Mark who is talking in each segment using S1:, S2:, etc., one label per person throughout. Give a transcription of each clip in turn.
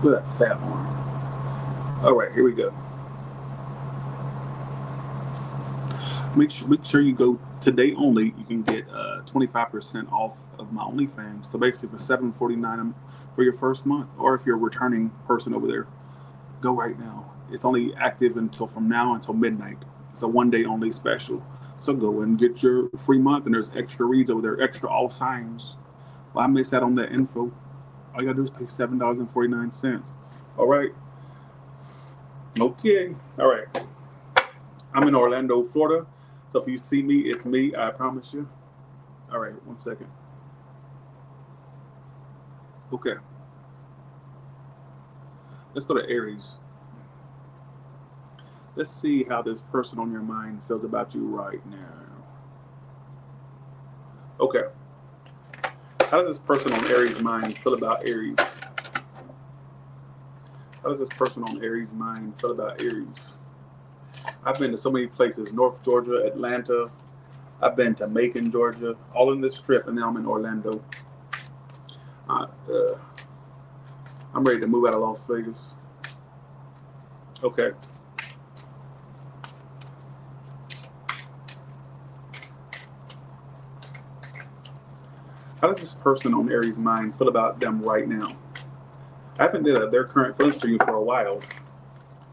S1: Look at that fat one. All right, here we go. Make sure you go today only. You can get 25% off of my OnlyFans. So basically, for $7.49 for your first month, or if you're a returning person over there, go right now. It's only active from now until midnight. It's a 1 day only special. So go and get your free month, and there's extra reads over there, extra all signs. Well, I missed out on that info. All you gotta do is pay $7.49. All right. Okay. All right. I'm in Orlando, Florida. So if you see me, it's me. I promise you. All right. 1 second. Okay. Let's go to Aries. Let's see how this person on your mind feels about you right now. Okay. How does this person on Aries' mind feel about Aries? How does this person on Aries' mind feel about Aries? I've been to so many places: North Georgia, Atlanta. I've been to Macon, Georgia, all in this trip, and now I'm in Orlando. I'm ready to move out of Las Vegas. Okay. How does this person on Aries' mind feel about them right now? I haven't did their current feelings for you for a while.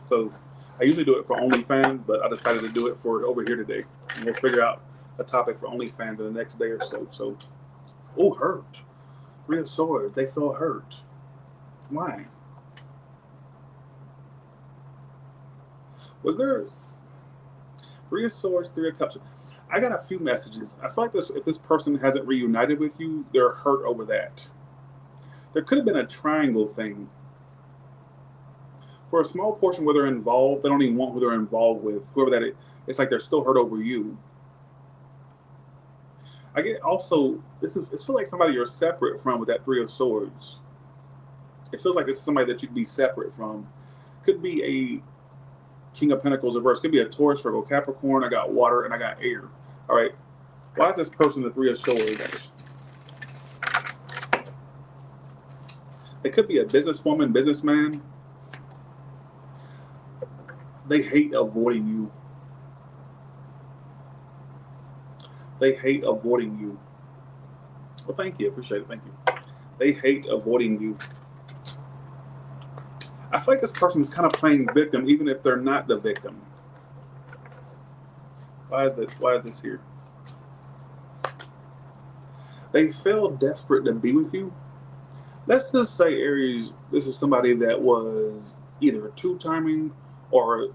S1: So I usually do it for OnlyFans, but I decided to do it for over here today. And we'll figure out a topic for OnlyFans in the next day or so. So, hurt. Three of Swords. They feel hurt. Why? Was there Three of Swords, Three of Cups? I got a few messages. I feel like if this person hasn't reunited with you, they're hurt over that. There could have been a triangle thing. For a small portion where they're involved, they don't even want who they're involved with. Whoever that is, it's like they're still hurt over you. I get also, it feels like somebody you're separate from with that Three of Swords. It feels like it's somebody that you'd be separate from. Could be a King of Pentacles reverse. Could be a Taurus, Virgo, Capricorn. I got water and I got air. All right. Why is this person the Three of Swords? It could be a businesswoman, businessman. They hate avoiding you. They hate avoiding you. Well, thank you. Appreciate it. Thank you. They hate avoiding you. I feel like this person is kind of playing victim, even if they're not the victim. Why is this here? They feel desperate to be with you. Let's just say, Aries, this is somebody that was either two-timing or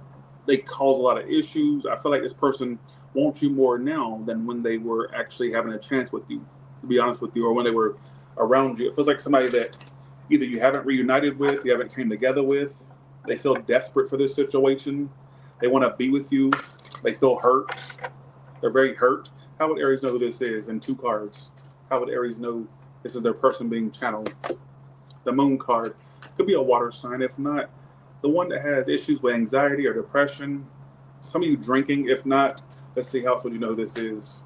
S1: they cause a lot of issues. I feel like this person wants you more now than when they were actually having a chance with you, to be honest with you, or when they were around you. It feels like somebody that either you haven't reunited with, you haven't came together with. They feel desperate for this situation. They want to be with you. They feel hurt. They're very hurt. How would Aries know who this is in 2 cards? How would Aries know this is their person being channeled? The Moon card could be a water sign. If not, the one that has issues with anxiety or depression. Some of you drinking. If not, let's see how else would you know who this is.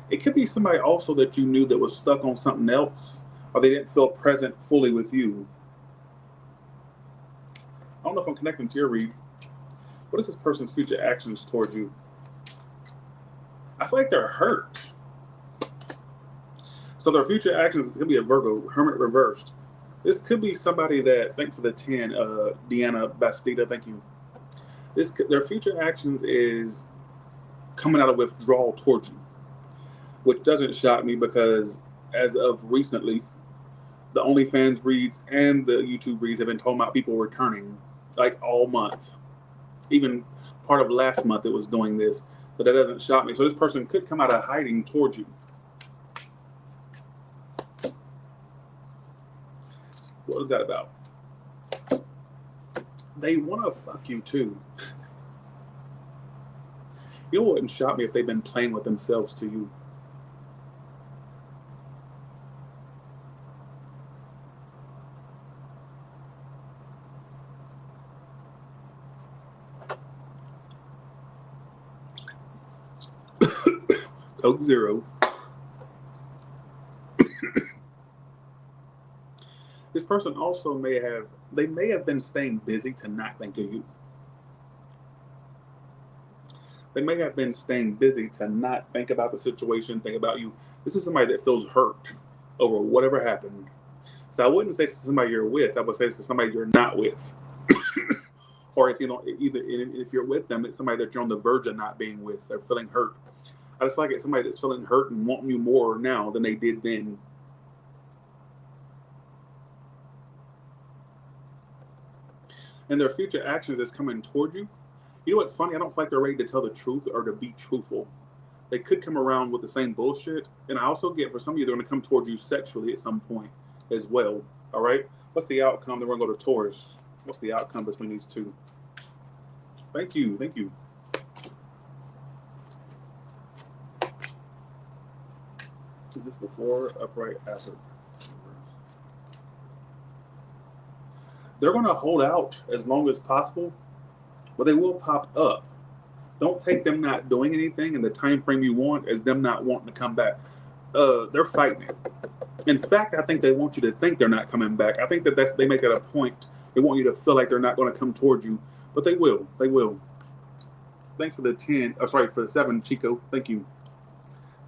S1: It could be somebody also that you knew that was stuck on something else, or they didn't feel present fully with you. I don't know if I'm connecting to your read. What is this person's future actions towards you? I feel like they're hurt. So their future actions is going to be a Virgo, Hermit reversed. This could be somebody that, thank you for the 10, Deanna Bastida, thank you. Their future actions is coming out of withdrawal towards you, which doesn't shock me because as of recently, the OnlyFans reads and the YouTube reads have been talking about people returning like all month. Even part of last month it was doing this, so that doesn't shock me. So this person could come out of hiding towards you. What is that about? They want to fuck you too. It wouldn't shock me if they've been playing with themselves to you. Coke Zero. This person also may have been staying busy to not think of you. They may have been staying busy to not think about the situation, think about you. This is somebody that feels hurt over whatever happened. So I wouldn't say this is somebody you're with. I would say this is somebody you're not with. Or it's, either if you're with them, it's somebody that you're on the verge of not being with. They're feeling hurt. I just feel like it's somebody that's feeling hurt and wanting you more now than they did then. And their future actions is coming toward you. You know what's funny? I don't feel like they're ready to tell the truth or to be truthful. They could come around with the same bullshit. And I also get for some of you, they're going to come toward you sexually at some point as well. All right? What's the outcome? Then we're going to go to Taurus. What's the outcome between these two? Thank you. Thank you. Is this before, upright, after? They're going to hold out as long as possible, but they will pop up. Don't take them not doing anything in the time frame you want as them not wanting to come back. They're fighting it. In fact, I think they want you to think they're not coming back. I think they make it a point. They want you to feel like they're not going to come towards you, but they will. They will. Thanks for the 10. Oh, sorry, for the 7, Chico. Thank you.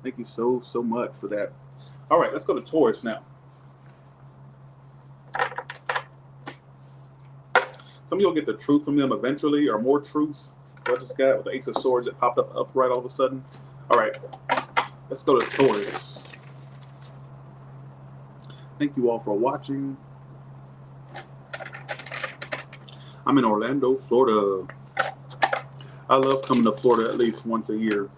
S1: Thank you so much for that. All right, let's go to Taurus now. Some of you will get the truth from them eventually, or more truth. What I just got with the Ace of Swords that popped up upright all of a sudden. All right, let's go to Taurus. Thank you all for watching. I'm in Orlando, Florida. I love coming to Florida at least once a year.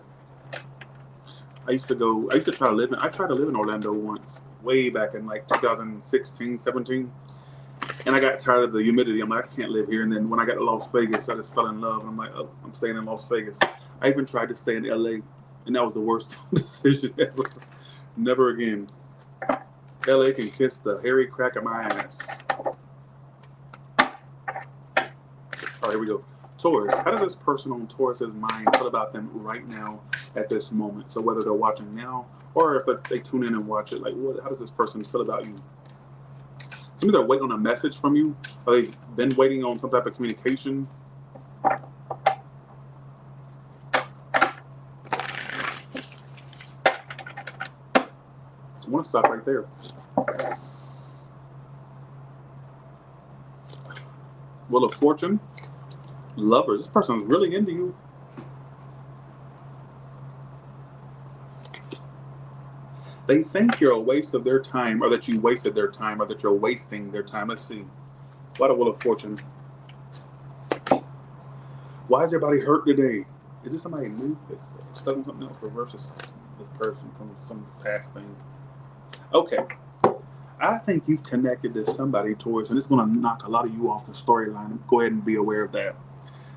S1: I tried to live in Orlando once, way back in like 2016, 17. And I got tired of the humidity. I'm like, I can't live here. And then when I got to Las Vegas, I just fell in love. And I'm like, oh, I'm staying in Las Vegas. I even tried to stay in LA, and that was the worst decision ever. Never again. LA can kiss the hairy crack of my ass. All right, here we go. Taurus. How does this person on Taurus's mind feel about them right now at this moment? So whether they're watching now or if they tune in and watch it, like how does this person feel about you? Maybe they're waiting on a message from you, or they've been waiting on some type of communication. I want to stop right there. Wheel of Fortune, Lovers. This person is really into you. They think you're a waste of their time, or that you wasted their time, or that you're wasting their time. Let's see. What a Wheel of Fortune. Why is everybody hurt today? Is this somebody new that's stuck on something else, or versus this person from some past thing? Okay. I think you've connected to somebody, Taurus, and it's going to knock a lot of you off the storyline. Go ahead and be aware of that.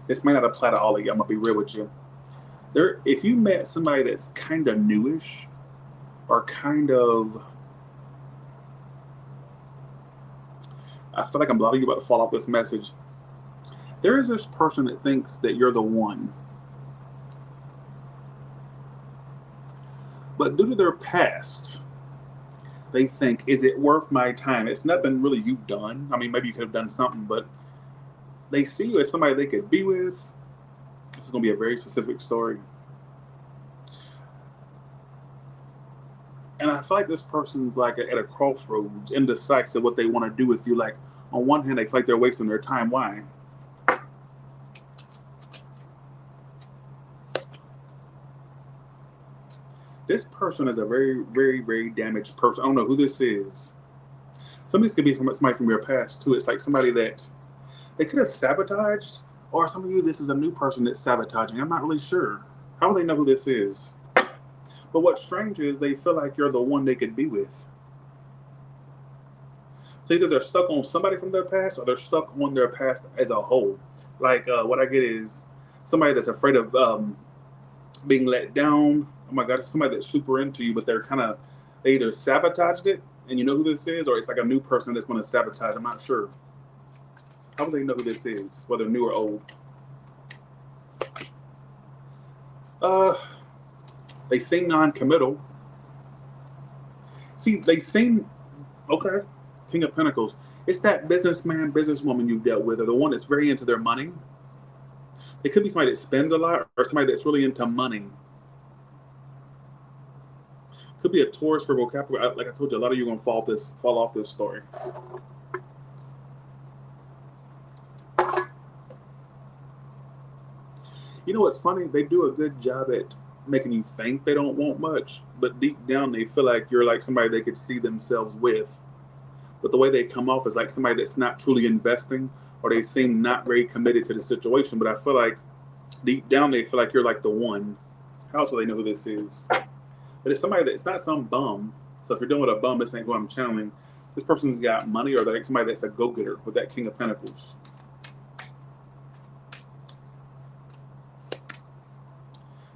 S1: This may not apply to all of you. I'm going to be real with you. If you met somebody that's kind of newish, or kind of, I feel like a lot of you about to fall off this message. There is this person that thinks that you're the one. But due to their past, they think, is it worth my time? It's nothing really you've done. I mean, maybe you could have done something, but they see you as somebody they could be with. This is going to be a very specific story. And I feel like this person's like at a crossroads, indecisive what they want to do with you. Like, on one hand, they feel like they're wasting their time. Why? This person is a very, very, very damaged person. I don't know who this is. Somebody could be somebody from your past, too. It's like somebody that they could have sabotaged, or some of you, this is a new person that's sabotaging. I'm not really sure. How will they know who this is? But what's strange is they feel like you're the one they could be with. So either they're stuck on somebody from their past, or they're stuck on their past as a whole. Like what I get is somebody that's afraid of being let down. Oh my God, it's somebody that's super into you, but they either sabotaged it, and you know who this is, or it's like a new person that's going to sabotage. I'm not sure. How would they know who this is, whether new or old? They seem non-committal. See, they seem, okay, King of Pentacles. It's that businessman, businesswoman you've dealt with, or the one that's very into their money. It could be somebody that spends a lot, or somebody that's really into money. Could be a Taurus, Virgo, Capricorn. Like I told you, a lot of you are going to fall off this story. You know what's funny? They do a good job at making you think they don't want much, but deep down they feel like you're like somebody they could see themselves with. But the way they come off is like somebody that's not truly investing, or they seem not very committed to the situation. But I feel like deep down they feel like you're like the one. How else will they know who this is? But it's somebody it's not some bum. So if you're dealing with a bum, this ain't who I'm channeling. This person's got money, or they're like somebody that's a go-getter with that King of Pentacles.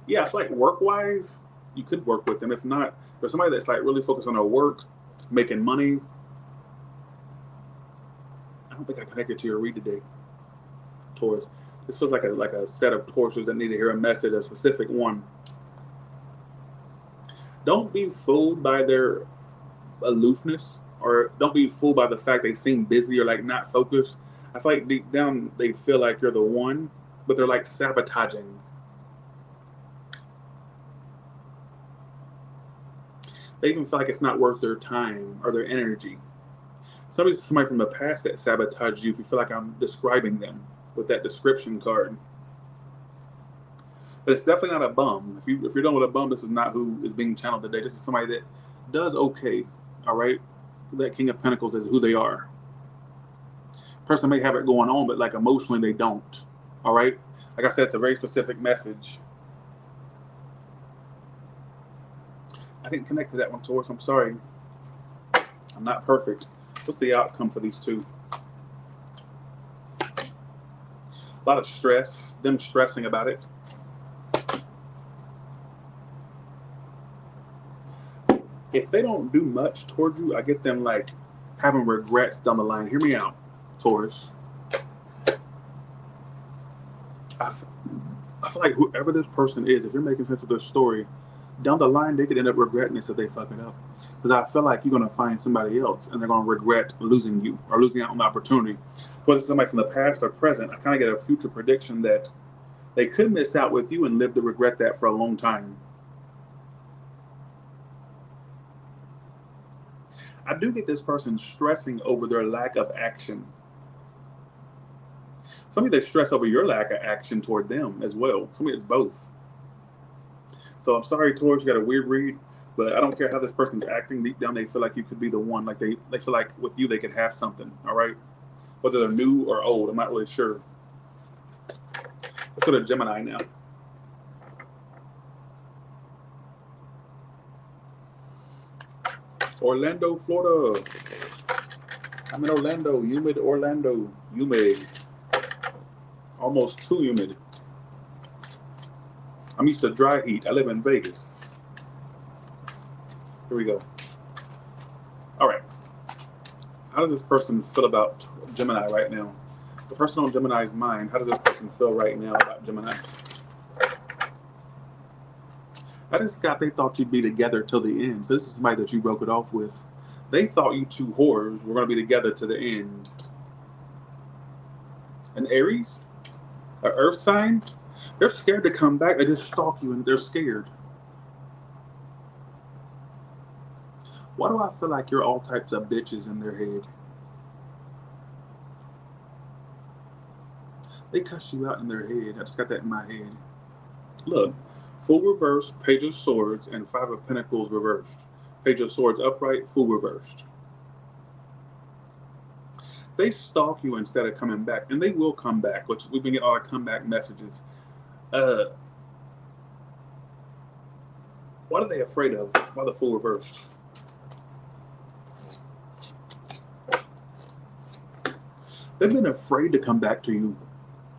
S1: Yeah, I feel like work-wise, you could work with them. If not, there's somebody that's like really focused on their work, making money. I don't think I connected to your read today, Taurus. This feels like a set of Tauruses that need to hear a message, a specific one. Don't be fooled by their aloofness, or don't be fooled by the fact they seem busy or like not focused. I feel like deep down they feel like you're the one, but they're like sabotaging. They even feel like it's not worth their time or their energy. Somebody from the past that sabotaged you, if you feel like I'm describing them with that description card. But it's definitely not a bum. If you're dealing with a bum, this is not who is being channeled today. This is somebody that does okay, all right? That King of Pentacles is who they are. Person may have it going on, but like emotionally they don't, all right? Like I said, it's a very specific message. I didn't connect to that one, Taurus. I'm sorry. I'm not perfect. What's the outcome for these two? A lot of stress, them stressing about it. If they don't do much towards you, I get them like having regrets down the line. Hear me out, Taurus. I feel like whoever this person is, if you're making sense of their story, down the line they could end up regretting this if they fuck it up. Because I feel like you're gonna find somebody else and they're gonna regret losing you or losing out on the opportunity. Whether it's somebody from the past or present, I kind of get a future prediction that they could miss out with you and live to regret that for a long time. I do get this person stressing over their lack of action. Some of they stress over your lack of action toward them as well. Some of it's both. So I'm sorry, Taurus, you got a weird read, but I don't care how this person's acting. Deep down, they feel like you could be the one. Like they feel like with you, they could have something. All right, whether they're new or old, I'm not really sure. Let's go to Gemini now. Orlando, Florida. I'm in Orlando, humid Orlando, humid. Almost too humid. I'm used to dry heat. I live in Vegas. Here we go. All right. How does this person feel about Gemini right now? The person on Gemini's mind, how does this person feel right now about Gemini? I just got they thought you'd be together till the end. So this is somebody that you broke it off with. They thought you two whores were going to be together to the end. An Aries? An earth sign? They're scared to come back. They just stalk you and they're scared. Why do I feel like you're all types of bitches in their head? They cuss you out in their head. I just got that in my head. Look, Fool reversed, Page of Swords, and Five of Pentacles reversed. Page of Swords upright, Fool reversed. They stalk you instead of coming back, and they will come back, which we've been getting all our comeback messages. What are they afraid of? Why the Fool reversed? They've been afraid to come back to you.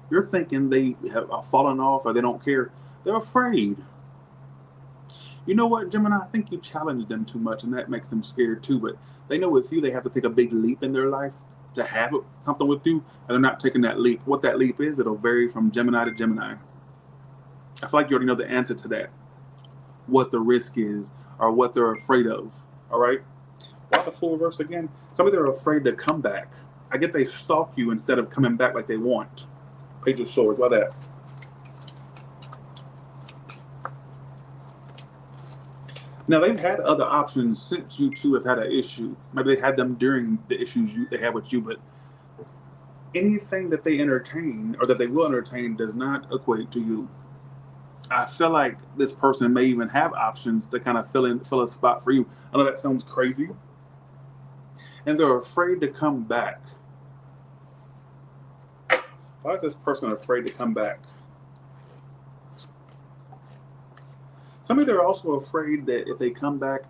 S1: You're thinking they have fallen off or they don't care. They're afraid. You know what, Gemini? I think you challenge them too much, and that makes them scared too. But they know with you, they have to take a big leap in their life to have something with you, and they're not taking that leap. What that leap is, it'll vary from Gemini to Gemini. I feel like you already know the answer to that. What the risk is, or what they're afraid of. All right? Why the Fool reverse again? Some of them are afraid to come back. I get they stalk you instead of coming back like they want. Page of Swords. Why that? Now, they've had other options since you two have had an issue. Maybe they had them during the issues they had with you, but anything that they entertain or that they will entertain does not equate to you. I feel like this person may even have options to kind of fill a spot for you. I know that sounds crazy. And they're afraid to come back. Why is this person afraid to come back? Some of you are also afraid that if they come back,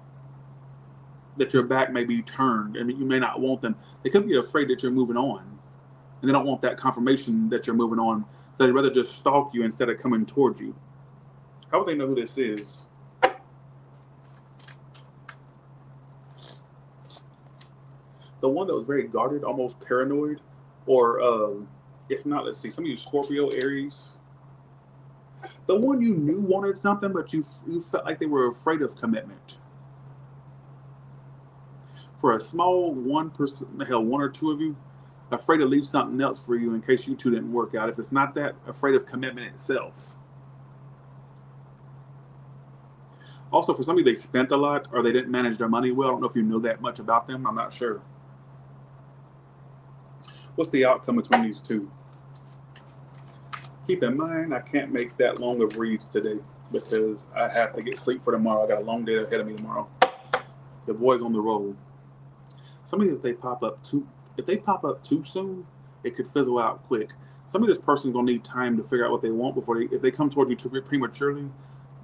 S1: that your back may be turned and you may not want them. They could be afraid that you're moving on. And they don't want that confirmation that you're moving on. So they'd rather just stalk you instead of coming towards you. How would they know who this is? The one that was very guarded, almost paranoid. Or if not, let's see, some of you Scorpio, Aries. The one you knew wanted something, but you felt like they were afraid of commitment. For a small 1%, hell, one or two of you, afraid to leave something else for you in case you two didn't work out. If it's not that, afraid of commitment itself. Also, for some of you, they spent a lot or they didn't manage their money well. I don't know if you know that much about them. I'm not sure. What's the outcome between these two? Keep in mind, I can't make that long of reads today because I have to get sleep for tomorrow. I got a long day ahead of me tomorrow. The boy's on the road. Some of you, if they pop up too soon, it could fizzle out quick. Some of this person's gonna need time to figure out what they want before if they come towards you too prematurely,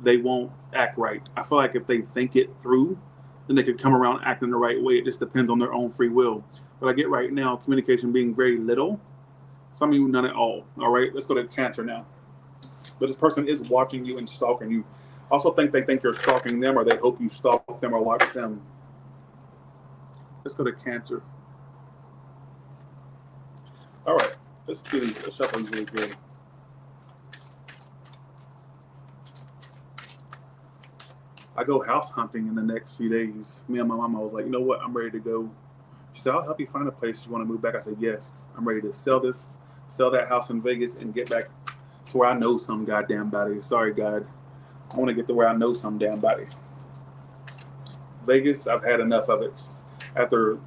S1: they won't act right. I feel like if they think it through, then they could come around acting the right way. It just depends on their own free will. But I get right now, communication being very little. Some of you, none at all. All right, let's go to Cancer now. But this person is watching you and stalking you. Also think they think you're stalking them or they hope you stalk them or watch them. Let's go to Cancer. All right, let's do these. The shuffle is really good. I go house hunting in the next few days. Me and my mom, I was like, you know what? I'm ready to go. She said, I'll help you find a place. You want to move back? I said, yes. I'm ready to sell that house in Vegas and get back to where I know some goddamn body. Sorry, God. I want to get to where I know some damn body. Vegas, I've had enough of it. After,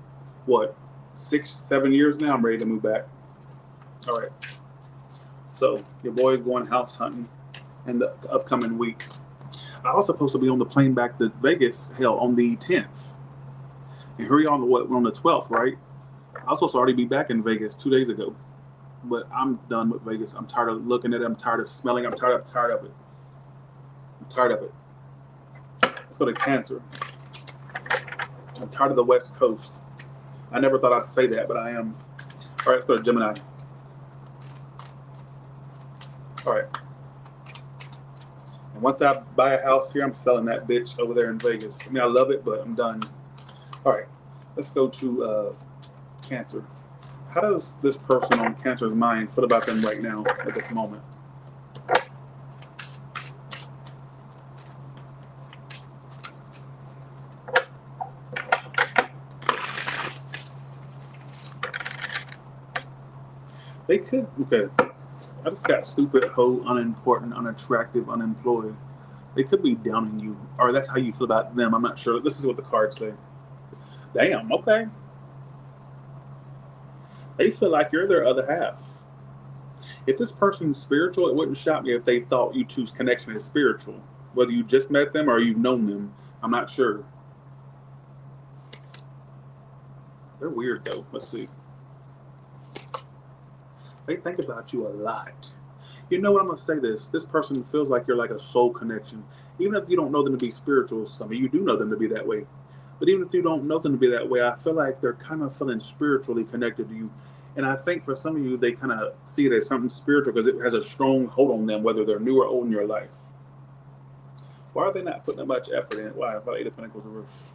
S1: what, 6-7 years now, I'm ready to move back. All right. So, your boy's going house hunting in the upcoming week. I was supposed to be on the plane back to Vegas, hell, on the 10th. And hurry on, we're on the 12th, right? I was supposed to already be back in Vegas 2 days ago. But I'm done with Vegas. I'm tired of looking at it. I'm tired of smelling. I'm tired of it. I'm tired of it. Let's go to Cancer. I'm tired of the West Coast. I never thought I'd say that, but I am. All right, let's go to Gemini. All right. And once I buy a house here, I'm selling that bitch over there in Vegas. I mean, I love it, but I'm done. All right, let's go to Cancer. How does this person on Cancer's mind feel about them right now at this moment? They could, okay. I just got stupid, hoe, unimportant, unattractive, unemployed. They could be downing you, or that's how you feel about them. I'm not sure. This is what the cards say. Damn, okay. They feel like you're their other half. If this person's spiritual, it wouldn't shock me if they thought you two's connection is spiritual. Whether you just met them or you've known them, I'm not sure. They're weird, though. Let's see. They think about you a lot. You know what? I'm going to say this. This person feels like you're like a soul connection. Even if you don't know them to be spiritual, some of you do know them to be that way. But even if you don't know them to be that way, I feel like they're kind of feeling spiritually connected to you. And I think for some of you, they kind of see it as something spiritual because it has a strong hold on them, whether they're new or old in your life. Why are they not putting that much effort in it? Why? About 8 of Pentacles reverse.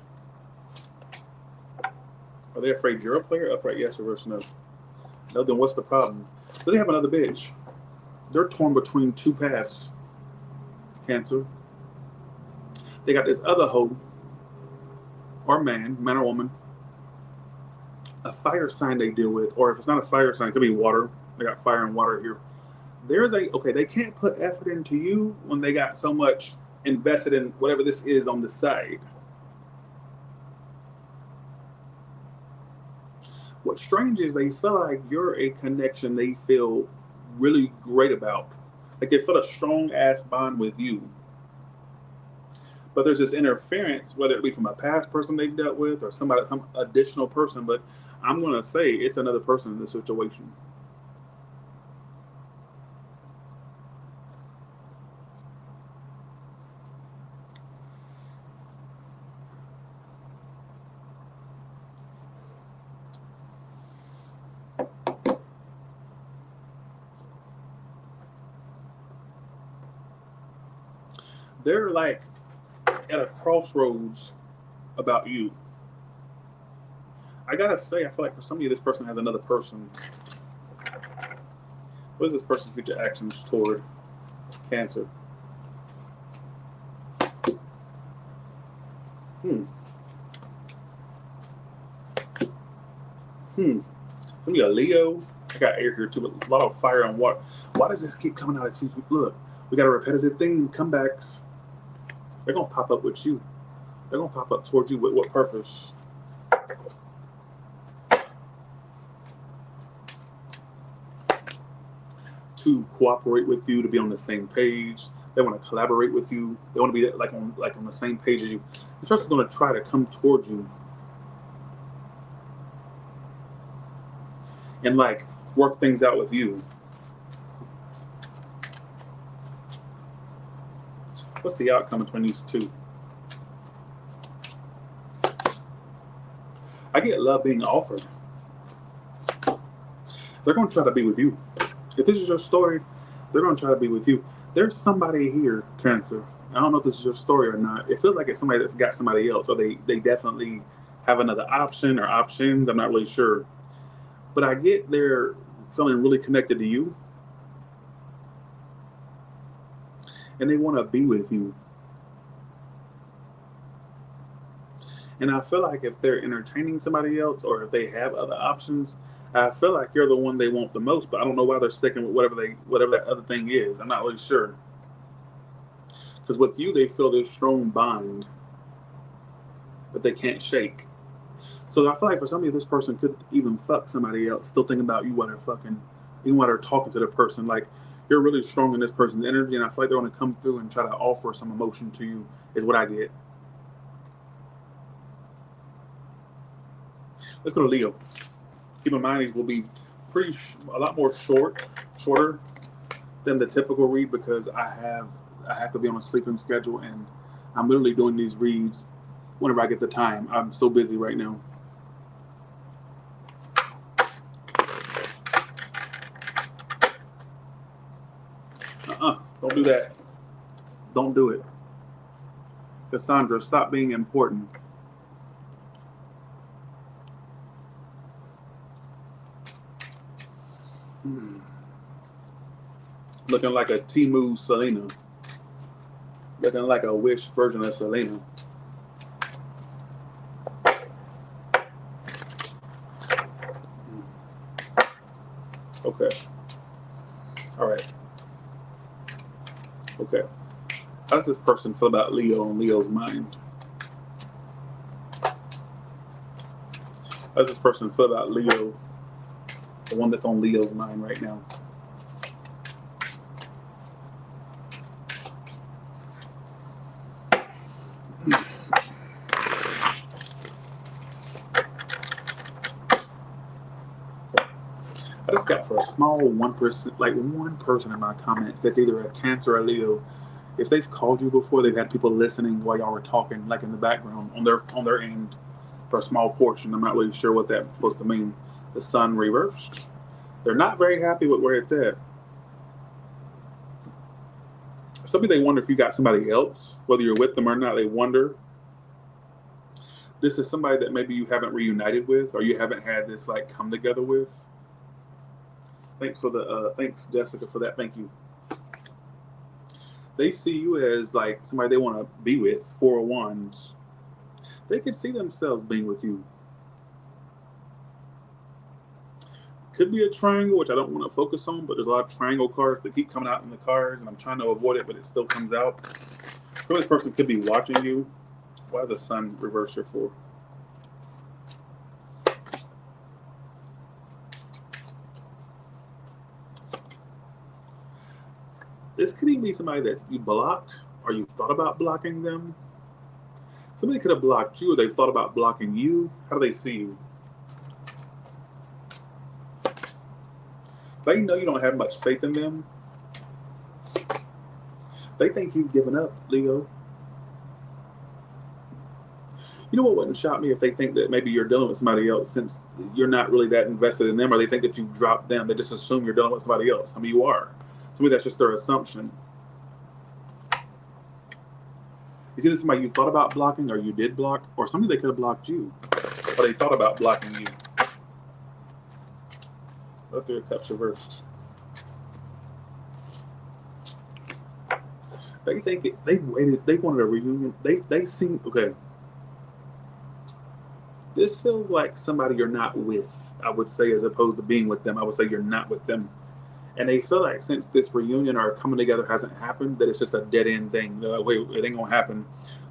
S1: Are they afraid you're a player? Upright, yes, reverse, no. No, then what's the problem? Do they have another bitch? They're torn between two paths. Cancer. They got this other hoe, or man or woman, a fire sign they deal with, or if it's not a fire sign, it could be water. They got fire and water here. They can't put effort into you when they got so much invested in whatever this is on the side. What's strange is they feel like you're a connection they feel really great about. Like they feel a strong ass bond with you. But there's this interference, whether it be from a past person they've dealt with or some additional person. But I'm going to say it's another person in this situation. They're like at a crossroads about you. I gotta say, I feel like for some of you, this person has another person. What is this person's future actions toward Cancer? Some of you are Leo. I got air here too, but a lot of fire and water. Why does this keep coming out? Look, we got a repetitive theme, comebacks. They're going to pop up with you. They're going to pop up towards you with what purpose? To cooperate with you, to be on the same page. They want to collaborate with you. They want to be like on the same page as you. The person's going to try to come towards you and like work things out with you. What's the outcome between these two? I get love being offered. They're going to try to be with you. If this is your story, they're going to try to be with you. There's somebody here, Cancer. I don't know if this is your story or not. It feels like it's somebody that's got somebody else, or they definitely have another option or options. I'm not really sure. But I get they're feeling really connected to you. And they want to be with you. And I feel like if they're entertaining somebody else or if they have other options, I feel like you're the one they want the most. But I don't know why they're sticking with whatever that other thing is. I'm not really sure. Because with you, they feel this strong bond that they can't shake. So I feel like for somebody, this person could even fuck somebody else, still thinking about you while they're fucking, even while they're talking to the person. Like you're really strong in this person's energy, and I feel like they're going to come through and try to offer some emotion to you. Is what I get. Let's go to Leo. Keep in mind these will be a lot more shorter than the typical read because I have to be on a sleeping schedule and I'm literally doing these reads whenever I get the time. I'm so busy right now. Don't do that. Don't do it. Cassandra, stop being important. Looking like a Temu Selena. Looking like a Wish version of Selena. Okay. All right. Okay. How does this person feel about Leo on Leo's mind? How does this person feel about Leo, the one that's on Leo's mind right now? I just got for a small 1%, like one person in my comments that's either a Cancer or a Leo. If they've called you before, they've had people listening while y'all were talking, like in the background on their end for a small portion. I'm not really sure what that's supposed to mean. The sun reversed. They're not very happy with where it's at. Something they wonder if you got somebody else, whether you're with them or not. They wonder. This is somebody that maybe you haven't reunited with, or you haven't had this like come together with. Thanks Jessica for that. Thank you. They see you as like somebody they want to be with. 4 of Wands. They could see themselves being with you. Could be a triangle, which I don't want to focus on, but there's a lot of triangle cards that keep coming out in the cards, and I'm trying to avoid it, but it still comes out. So this person could be watching you. Why is the sun reversed here for? This could even be somebody that you blocked or you thought about blocking them. Somebody could have blocked you or they've thought about blocking you. How do they see you? They know you don't have much faith in them. They think you've given up, Leo. You know what wouldn't shock me if they think that maybe you're dealing with somebody else since you're not really that invested in them, or they think that you've dropped them. They just assume you're dealing with somebody else. I mean, you are. To me, that's just their assumption. It's either somebody you thought about blocking or you did block, or somebody they could have blocked you, or they thought about blocking you. Let their cups reversed. They think they waited. They wanted a reunion. They seem okay. This feels like somebody you're not with. I would say, as opposed to being with them, I would say you're not with them. And they feel like since this reunion or coming together hasn't happened, that it's just a dead end thing. They're like, wait, it ain't gonna happen.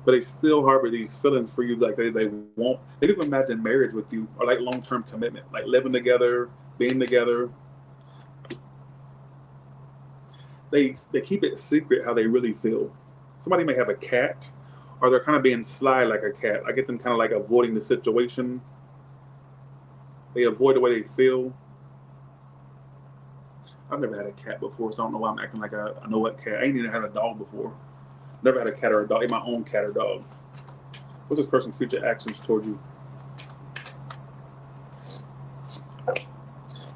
S1: But they still harbor these feelings for you, like they won't. They even imagine marriage with you or like long term commitment, like living together, being together. They keep it secret how they really feel. Somebody may have a cat, or they're kind of being sly like a cat. I get them kind of like avoiding the situation. They avoid the way they feel. I've never had a cat before, so I don't know why I'm acting like I know what cat. I ain't even had a dog before. Never had a cat or a dog. Ain't my own cat or dog. What's this person's future actions towards you?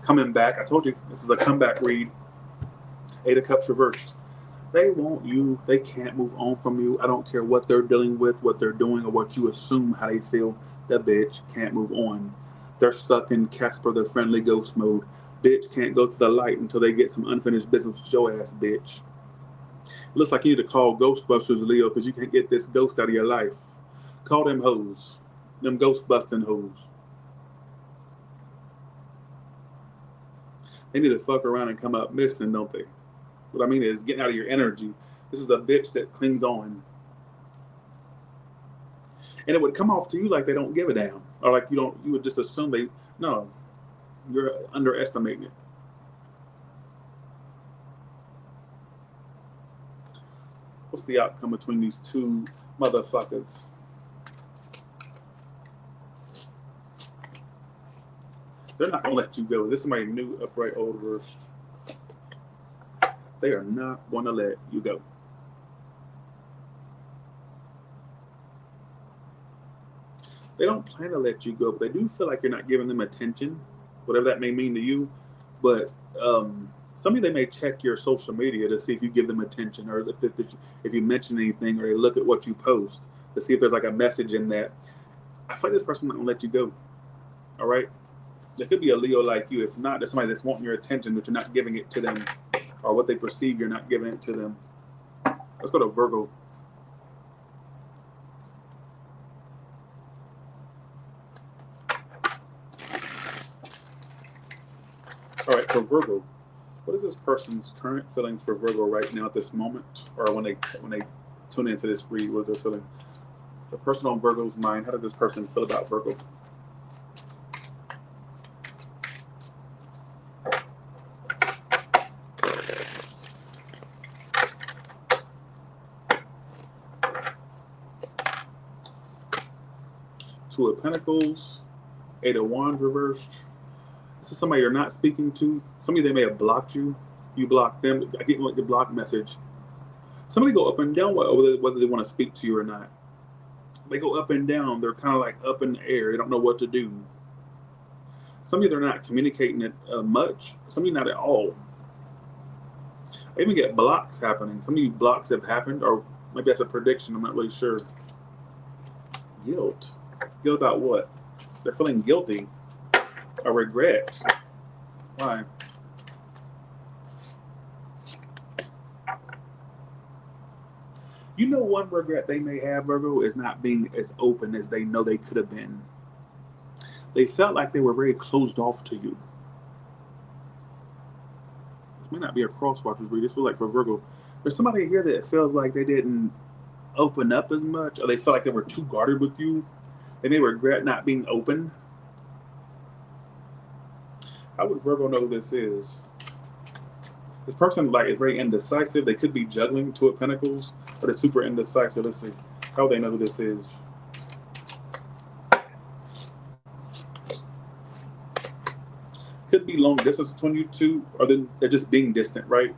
S1: Coming back. I told you, this is a comeback read. 8 of Cups reversed. They want you. They can't move on from you. I don't care what they're dealing with, what they're doing, or what you assume how they feel. That bitch can't move on. They're stuck in Casper, their friendly ghost mode. Bitch can't go to the light until they get some unfinished business with your ass, bitch. It looks like you need to call Ghostbusters, Leo, because you can't get this ghost out of your life. Call them hoes. Them ghost busting hoes. They need to fuck around and come up missing, don't they? What I mean is getting out of your energy. This is a bitch that clings on. And it would come off to you like they don't give a damn. Or like you would just assume they, no, you're underestimating it. What's the outcome between these two motherfuckers? They're not gonna let you go. This is my new upright old verse. They are not gonna let you go. They don't plan to let you go, but they do feel like you're not giving them attention, whatever that may mean to you. But some of they may check your social media to see if you give them attention, or if you mention anything, or they look at what you post to see if there's like a message in that. I feel like this person not gonna let you go. All right, there could be a Leo like you. If not, there's somebody that's wanting your attention, but you're not giving it to them, or what they perceive you're not giving it to them. Let's go to Virgo. All right, for Virgo, what is this person's current feelings for Virgo right now at this moment, or when they tune into this read, what they're feeling? The person on Virgo's mind, how does this person feel about Virgo? Two of Pentacles, Eight of Wands reversed. This is somebody you're not speaking to. Somebody they may have blocked you. You blocked them. I get like the block message. Somebody go up and down whether they want to speak to you or not. They go up and down. They're kind of like up in the air. They don't know what to do. Some of you they're not communicating it much. Some of you not at all. I even get blocks happening. Some of you blocks have happened, or maybe that's a prediction. I'm not really sure. Guilt. Guilt about what? They're feeling guilty. Or regret. Why? You know, one regret they may have, Virgo, is not being as open as they know they could have been. They felt like they were very closed off to you. This may not be a crosswatchers read. This feels like for Virgo. There's somebody here that feels like they didn't open up as much, or they felt like they were too guarded with you, and they regret not being open. How would Virgo know who this is? This person like is very indecisive. They could be juggling Two of Pentacles, but it's super indecisive. Let's see. How would they know who this is? Could be long distance between you two, or then they're just being distant, right?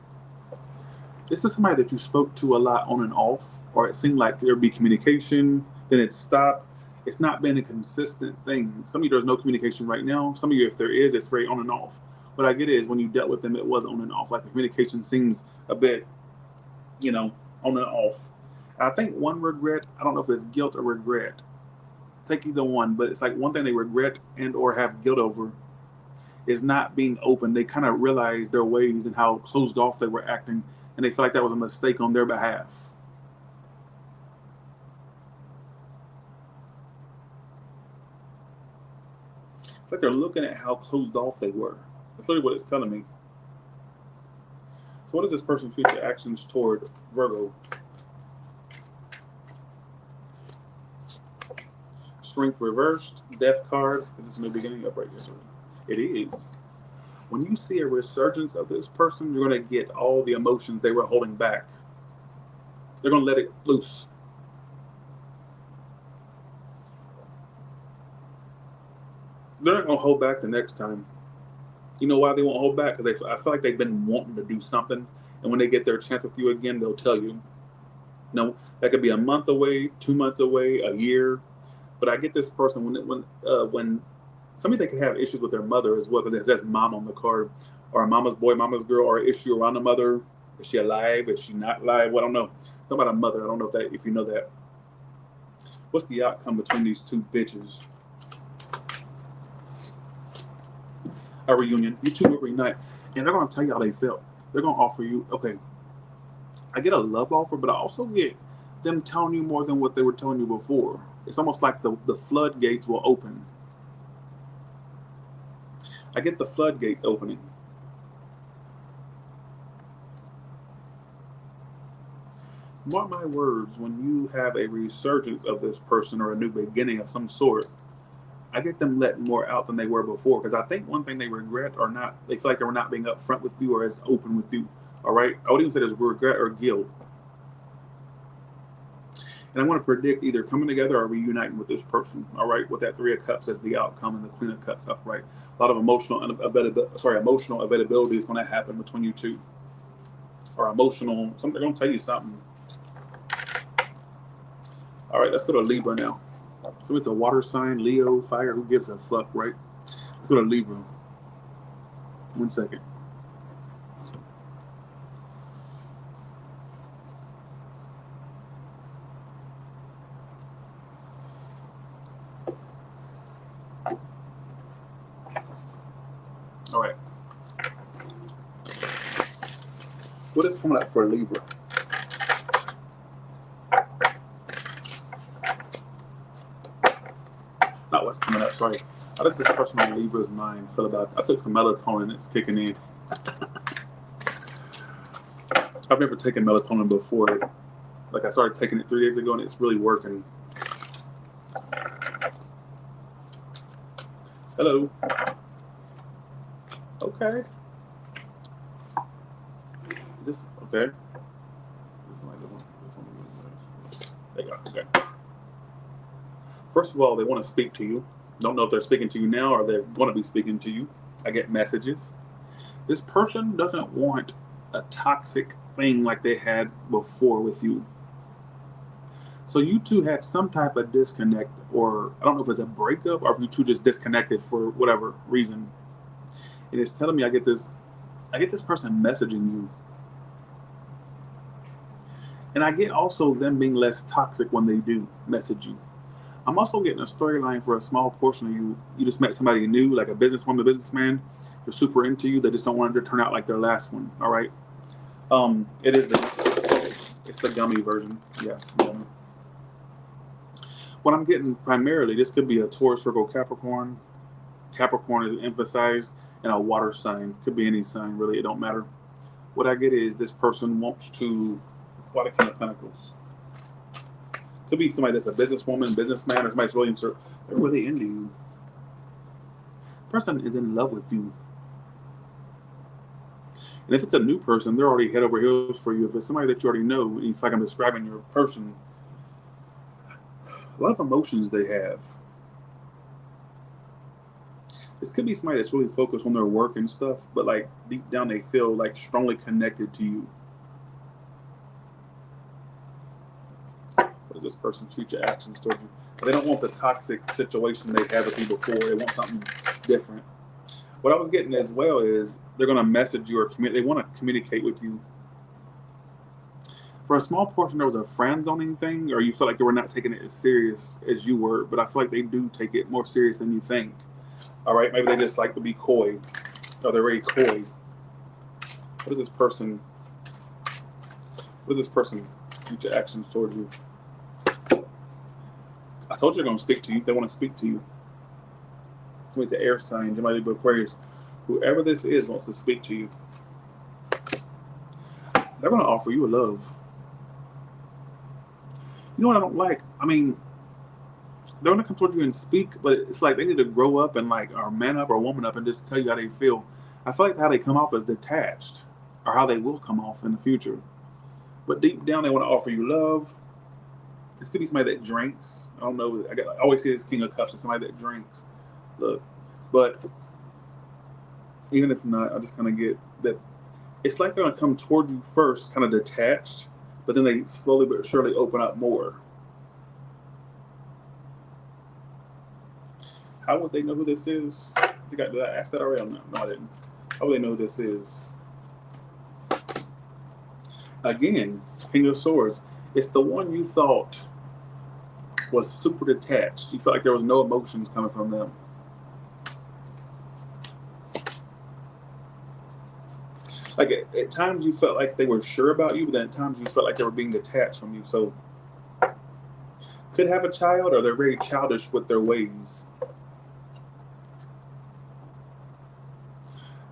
S1: This is somebody that you spoke to a lot on and off, or it seemed like there'd be communication, then it stopped. It's not been a consistent thing. Some of you, there's no communication right now. Some of you, if there is, it's very on and off. What I get is when you dealt with them, it was on and off. Like the communication seems a bit, on and off. And I think one regret, I don't know if it's guilt or regret. Take either one, but it's like one thing they regret and or have guilt over is not being open. They kind of realize their ways and how closed off they were acting, and they feel like that was a mistake on their behalf. It's like they're looking at how closed off they were. That's literally what it's telling me. So what is this person's future actions toward Virgo? Strength reversed, Death card. Is this new beginning? Up right here. It is. When you see a resurgence of this person, you're going to get all the emotions they were holding back. They're going to let it loose. They're not going to hold back the next time. You know why they won't hold back? Because I feel like they've been wanting to do something, and when they get their chance with you again, they'll tell you. No, that could be a month away, 2 months away, a year. But I get this person when somebody they could have issues with their mother as well, because it says mom on the card, or a mama's boy, mama's girl, or an issue around the mother. Is she alive? Is she not alive? Well, I don't know. Talk about a mother. I don't know if you know that. What's the outcome between these two bitches? A reunion. You two will reunite, and they're going to tell you how they felt. They're going to offer you, okay, I get a love offer, but I also get them telling you more than what they were telling you before. It's almost like the floodgates will open. I get the floodgates opening. Mark my words, when you have a resurgence of this person or a new beginning of some sort, I get them letting more out than they were before. Because I think one thing they regret or not, they feel like they were not being upfront with you or as open with you. All right. I would even say there's regret or guilt. And I want to predict either coming together or reuniting with this person. All right. With that Three of Cups as the outcome and the Queen of Cups upright. A lot of emotional availability is going to happen between you two. Or emotional, they're going to tell you something. All right, let's go to Libra now. So it's a water sign, Leo, fire. Who gives a fuck, right? Let's go to Libra. 1 second. All right. What is coming up for Libra? Not what's coming up, sorry. How does this person on Libra's mind feel about I took some melatonin, it's kicking in. I've never taken melatonin before. Like I started taking it 3 days ago and it's really working. Hello. Okay. Is this okay? There you go. Okay. First of all, they want to speak to you. Don't know if they're speaking to you now or they want to be speaking to you. I get messages. This person doesn't want a toxic thing like they had before with you. So you two had some type of disconnect, or I don't know if it's a breakup or if you two just disconnected for whatever reason. And it's telling me I get this person messaging you. And I get also them being less toxic when they do message you. I'm also getting a storyline for a small portion of you. You just met somebody new, like a businesswoman, a businessman. They're super into you. They just don't want it to turn out like their last one. All right. It's the gummy version. Yeah. Gummy. What I'm getting primarily, this could be a Taurus, Virgo, Capricorn. Capricorn is emphasized, and a water sign. Could be any sign, really. It don't matter. What I get is this person wants to. Why the King of Pentacles? Could be somebody that's a businesswoman, businessman, or somebody's really they're really into you. Person is in love with you. And if it's a new person, they're already head over heels for you. If it's somebody that you already know, it's like I'm describing your person, a lot of emotions they have. This could be somebody that's really focused on their work and stuff, but like deep down they feel like strongly connected to you. What is this person's future actions towards you? They don't want the toxic situation they had with you before. They want something different. What I was getting as well is they're going to message you or they want to communicate with you. For a small portion, there was a friend-zoning thing, or you felt like they were not taking it as serious as you were, but I feel like they do take it more serious than you think. All right, maybe they just like to be coy, or they're very coy. What is this person? What is this person's future actions towards you? I told you they're going to speak to you. They want to speak to you. Somebody's an air sign, somebody with Aquarius. Whoever this is wants to speak to you. They're going to offer you a love. You know what I don't like? I mean, they're going to come towards you and speak, but it's like they need to grow up and like, or man up or woman up and just tell you how they feel. I feel like how they come off as detached, or how they will come off in the future. But deep down, they want to offer you love. This could be somebody that drinks. I don't know. I always see this King of Cups as somebody that drinks. Look, but even if not, I just kind of get that it's like they're going to come toward you first, kind of detached, but then they slowly but surely open up more. How would they know who this is? Did I ask that already? No, I didn't. How would they know who this is? Again, King of Swords. It's the one you thought was super detached. You felt like there was no emotions coming from them. Like at times you felt like they were sure about you, but then at times you felt like they were being detached from you. So could have a child, or they're very childish with their ways.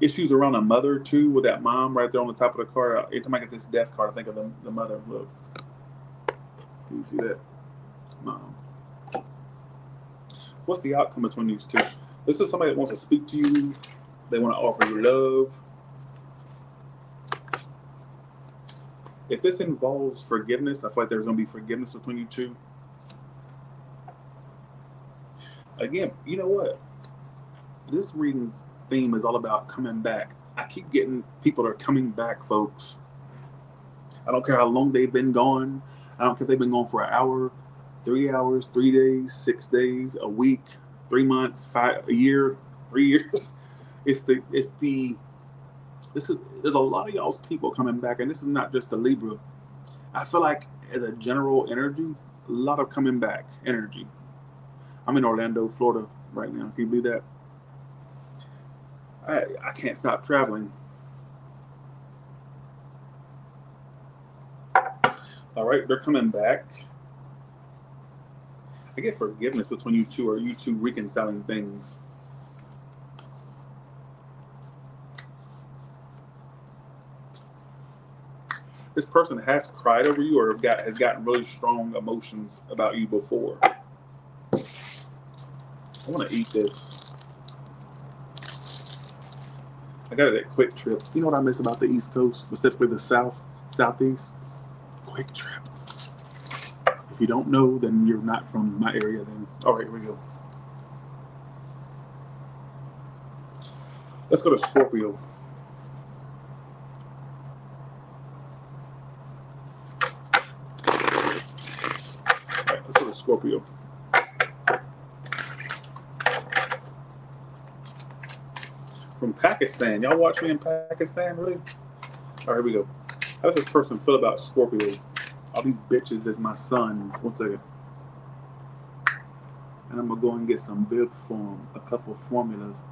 S1: Issues around a mother too, with that mom right there on the top of the card. Every time I get this death card, I think of the mother. Look, can you see that? Mom. What's the outcome between these two? This is somebody that wants to speak to you. They want to offer you love. If this involves forgiveness, I feel like there's going to be forgiveness between you two. Again, you know what? This reading's theme is all about coming back. I keep getting people that are coming back, folks. I don't care how long they've been gone. I don't care if they've been gone for an hour, 3 hours, 3 days, 6 days, a week, 3 months, a year, 3 years. There's a lot of y'all's people coming back, and this is not just a Libra. I feel like as a general energy, a lot of coming back energy. I'm in Orlando, Florida right now. Can you believe that? I can't stop traveling. All right, they're coming back. I get forgiveness between you two, or you two reconciling things. This person has cried over you, or has gotten really strong emotions about you before. I want to eat this. I got it at Quick Trip. You know what I miss about the East Coast, specifically the Southeast? Quick Trip. If you don't know, then you're not from my area then. All right, here we go. Let's go to Scorpio. All right, let's go to Scorpio. From Pakistan. Y'all watch me in Pakistan, really? All right, here we go. How does this person feel about Scorpio? All these bitches is my sons. 1 second. And I'm going to go and get some bibs for them. A couple formulas.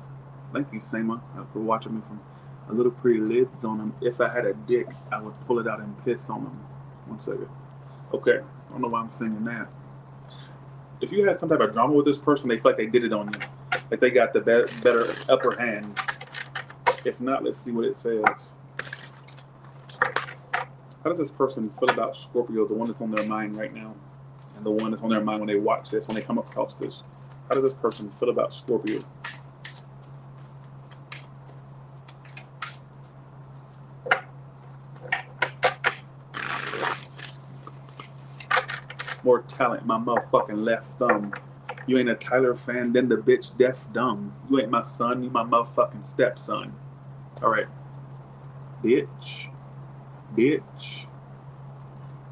S1: Thank you, Seema, for watching me. From a little pretty lids on them. If I had a dick, I would pull it out and piss on them. 1 second. Okay. I don't know why I'm singing that. If you had some type of drama with this person, they feel like they did it on you. Like they got the better upper hand. If not, let's see what it says. How does this person feel about Scorpio, the one that's on their mind right now, and the one that's on their mind when they watch this, when they come across this? How does this person feel about Scorpio? More talent, my motherfucking left thumb. You ain't a Tyler fan, then the bitch deaf dumb. You ain't my son, you my motherfucking stepson. All right. Bitch.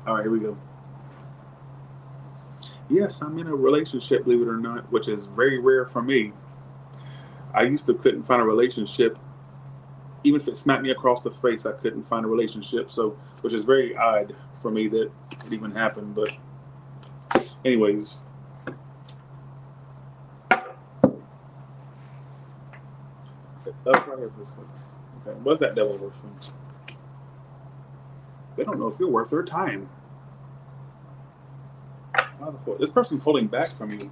S1: All right, here we go. Yes, I'm in a relationship, believe it or not, which is very rare for me. I used to couldn't find a relationship. Even if it smacked me across the face, I couldn't find a relationship. So, which is very odd for me that it even happened. But anyways. Okay, what's that devil worth for? They don't know if you're worth their time. This person's holding back from you.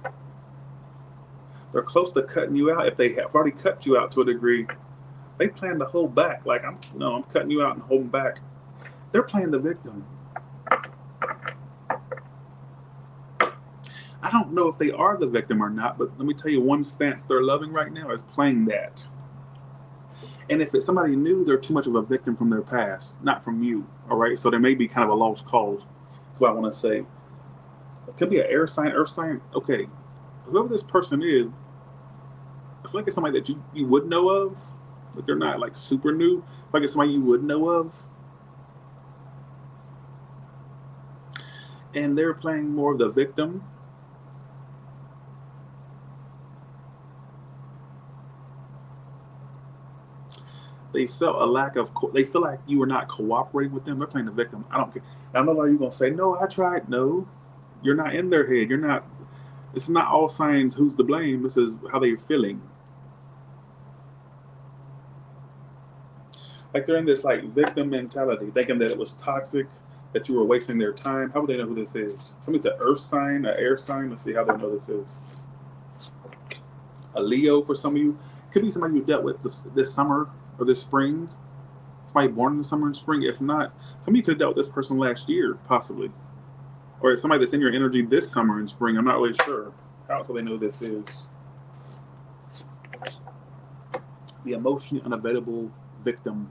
S1: They're close to cutting you out. If they have already cut you out to a degree, they plan to hold back. Like, I'm cutting you out and holding back. They're playing the victim. I don't know if they are the victim or not, but let me tell you, one stance they're loving right now is playing that. And if it's somebody new, they're too much of a victim from their past, not from you. All right. So there may be kind of a lost cause. That's what I want to say. It could be an air sign, earth sign. Okay. Whoever this person is, I feel like it's somebody that you would know of. But they're not like super new. I feel like it's somebody you would know of. And they're playing more of the victim. They felt a lack of, they feel like you were not cooperating with them. They're playing the victim. I don't care. I know you're going to say, no, I tried. No, you're not in their head. You're not, it's not all signs who's to blame. This is how they're feeling. Like they're in this like victim mentality, thinking that it was toxic, that you were wasting their time. How would they know who this is? Somebody's an earth sign, an air sign. Let's see how they know this is. A Leo for some of you. Could be somebody you dealt with this summer or this spring. Somebody born in the summer and spring. If not, some of you could have dealt with this person last year, possibly. Or it's somebody that's in your energy this summer and spring. I'm not really sure. How else will they know this is? The emotionally unavailable victim.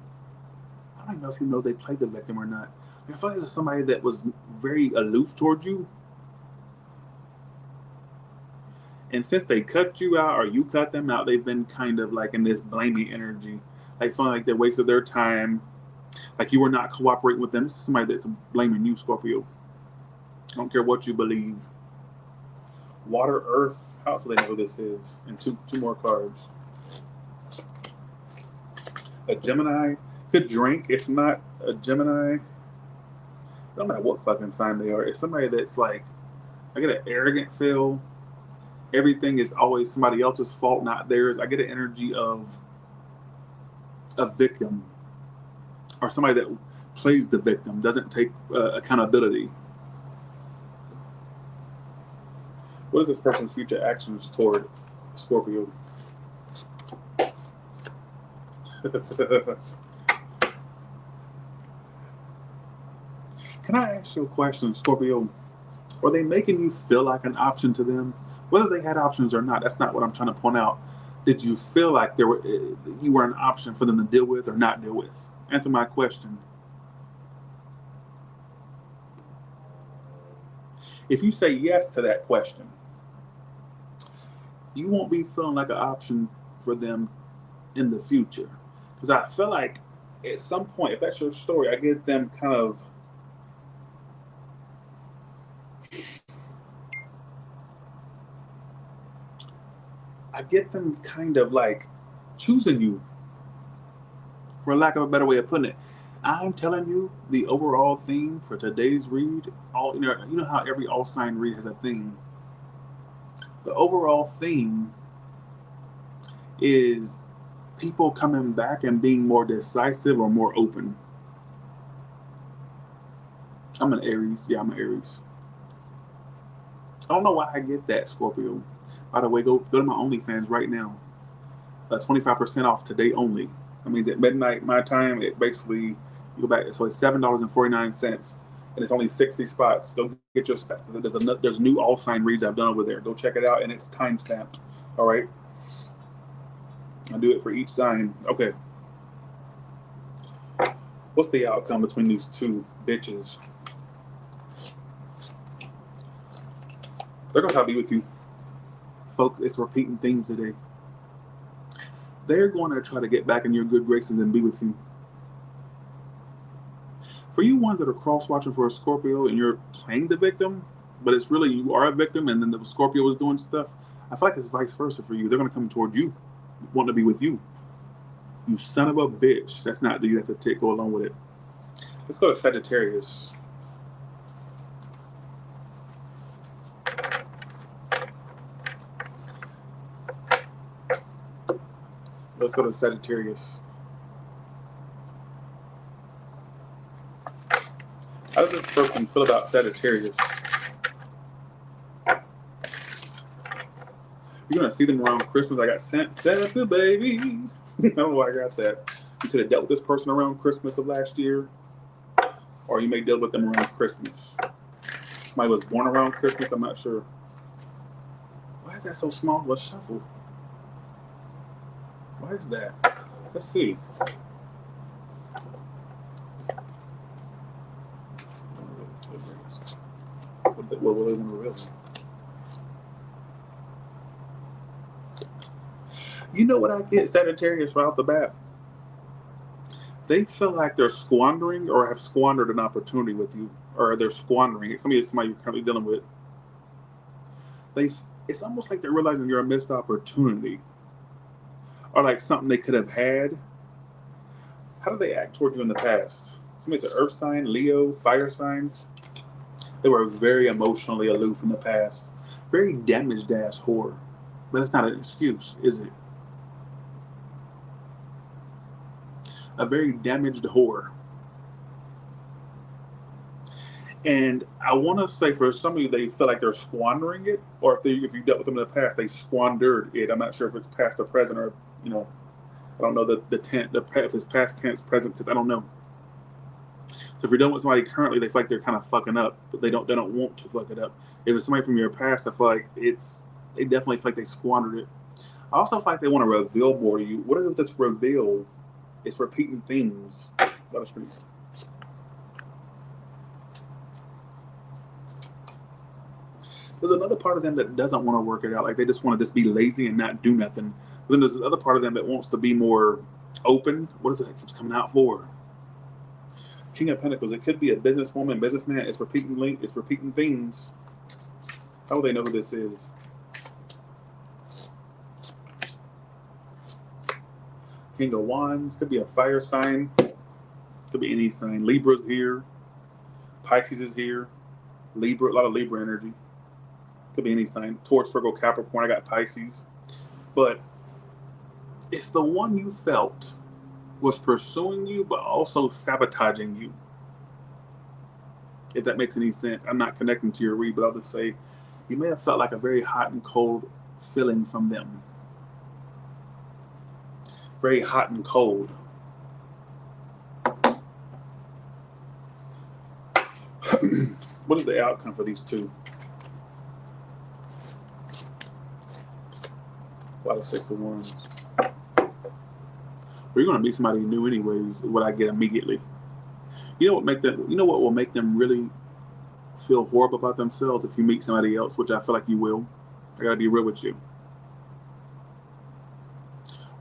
S1: I don't know if you know they played the victim or not. I feel like this is somebody that was very aloof towards you. And since they cut you out or you cut them out, they've been kind of like in this blaming energy. Like feeling like they wasted their time. Like you were not cooperating with them. This is somebody that's blaming you, Scorpio. I don't care what you believe. Water, earth. How else will they know who this is? And two more cards. A Gemini. Could drink. If not a Gemini, no matter what fucking sign they are, it's somebody that's like, I get an arrogant feel. Everything is always somebody else's fault, not theirs. I get an energy of a victim or somebody that plays the victim, doesn't take accountability. What is this person's future actions toward Scorpio? Can I ask you a question, Scorpio? Are they making you feel like an option to them? Whether they had options or not, that's not what I'm trying to point out. Did you feel like you were an option for them to deal with or not deal with? Answer my question. If you say yes to that question, you won't be feeling like an option for them in the future. Because I feel like at some point, if that's your story, I get them kind of like choosing you, for lack of a better way of putting it. I'm telling you, the overall theme for today's read, you know how every all sign read has a theme. The overall theme is people coming back and being more decisive or more open. I'm an Aries. Yeah, I'm an Aries. I don't know why I get that, Scorpio. By the way, go to my OnlyFans right now. 25% off today only. That means at midnight my time, it basically, you go back, so it's $7.49, and it's only 60 spots. Go get your spot. There's new all sign reads I've done over there. Go check it out, and it's time stamped. All right. I do it for each sign. Okay. What's the outcome between these two bitches? They're gonna try to be with you, folks. It's repeating themes today. They're going to try to get back in your good graces and be with you. For you ones that are cross-watching for a Scorpio and you're playing the victim, but it's really you are a victim and then the Scorpio is doing stuff, I feel like it's vice versa for you. They're going to come toward you, wanting to be with you. You son of a bitch. That's not you. That's a tick. Go along with it. Let's go to Sagittarius. Let's go to Sagittarius. How does this person feel about Sagittarius? You're going to see them around Christmas. I got Santa, baby. I don't know why I got that. You could have dealt with this person around Christmas of last year, or you may deal with them around Christmas. Somebody was born around Christmas. I'm not sure. Why is that so small? Let's shuffle. Why is that? Let's see. What will they want to reveal? You know what I get, Sagittarius, right off the bat? They feel like they're squandering or have squandered an opportunity with you, or they're squandering it. Somebody you're currently dealing with. It's almost like they're realizing you're a missed opportunity, or like something they could have had. How do they act toward you in the past? Somebody's an earth sign, Leo, fire signs. They were very emotionally aloof in the past. Very damaged ass whore. But it's not an excuse, is it? A very damaged whore. And I want to say for some of you, they feel like they're squandering it, or if you dealt with them in the past, they squandered it. I'm not sure if it's past or present, or you know, I don't know if it's past tense, present tense. I don't know. So if you're dealing with somebody currently, they feel like they're kind of fucking up, but they don't want to fuck it up. If it's somebody from your past, I feel like they definitely feel like they squandered it. I also feel like they want to reveal more to you. What is it that's reveal? It's repeating themes. There's another part of them that doesn't want to work it out. Like they just want to just be lazy and not do nothing. But then there's this other part of them that wants to be more open. What is it that keeps coming out for? King of Pentacles. It could be a businesswoman, businessman. It's repeating themes. How will they know who this is? King of Wands. Could be a fire sign. Could be any sign. Libra's here. Pisces is here. Libra. A lot of Libra energy. Could be any sign. Taurus, Virgo, Capricorn. I got Pisces. But if the one you felt was pursuing you, but also sabotaging you, if that makes any sense, I'm not connecting to your read, but I'll just say you may have felt like a very hot and cold feeling from them. Very hot and cold. What is the outcome for these two? A lot of Six of Wands. We're going to meet somebody new anyways, what I get immediately. You know what will make them really feel horrible about themselves if you meet somebody else, which I feel like you will. I got to be real with you.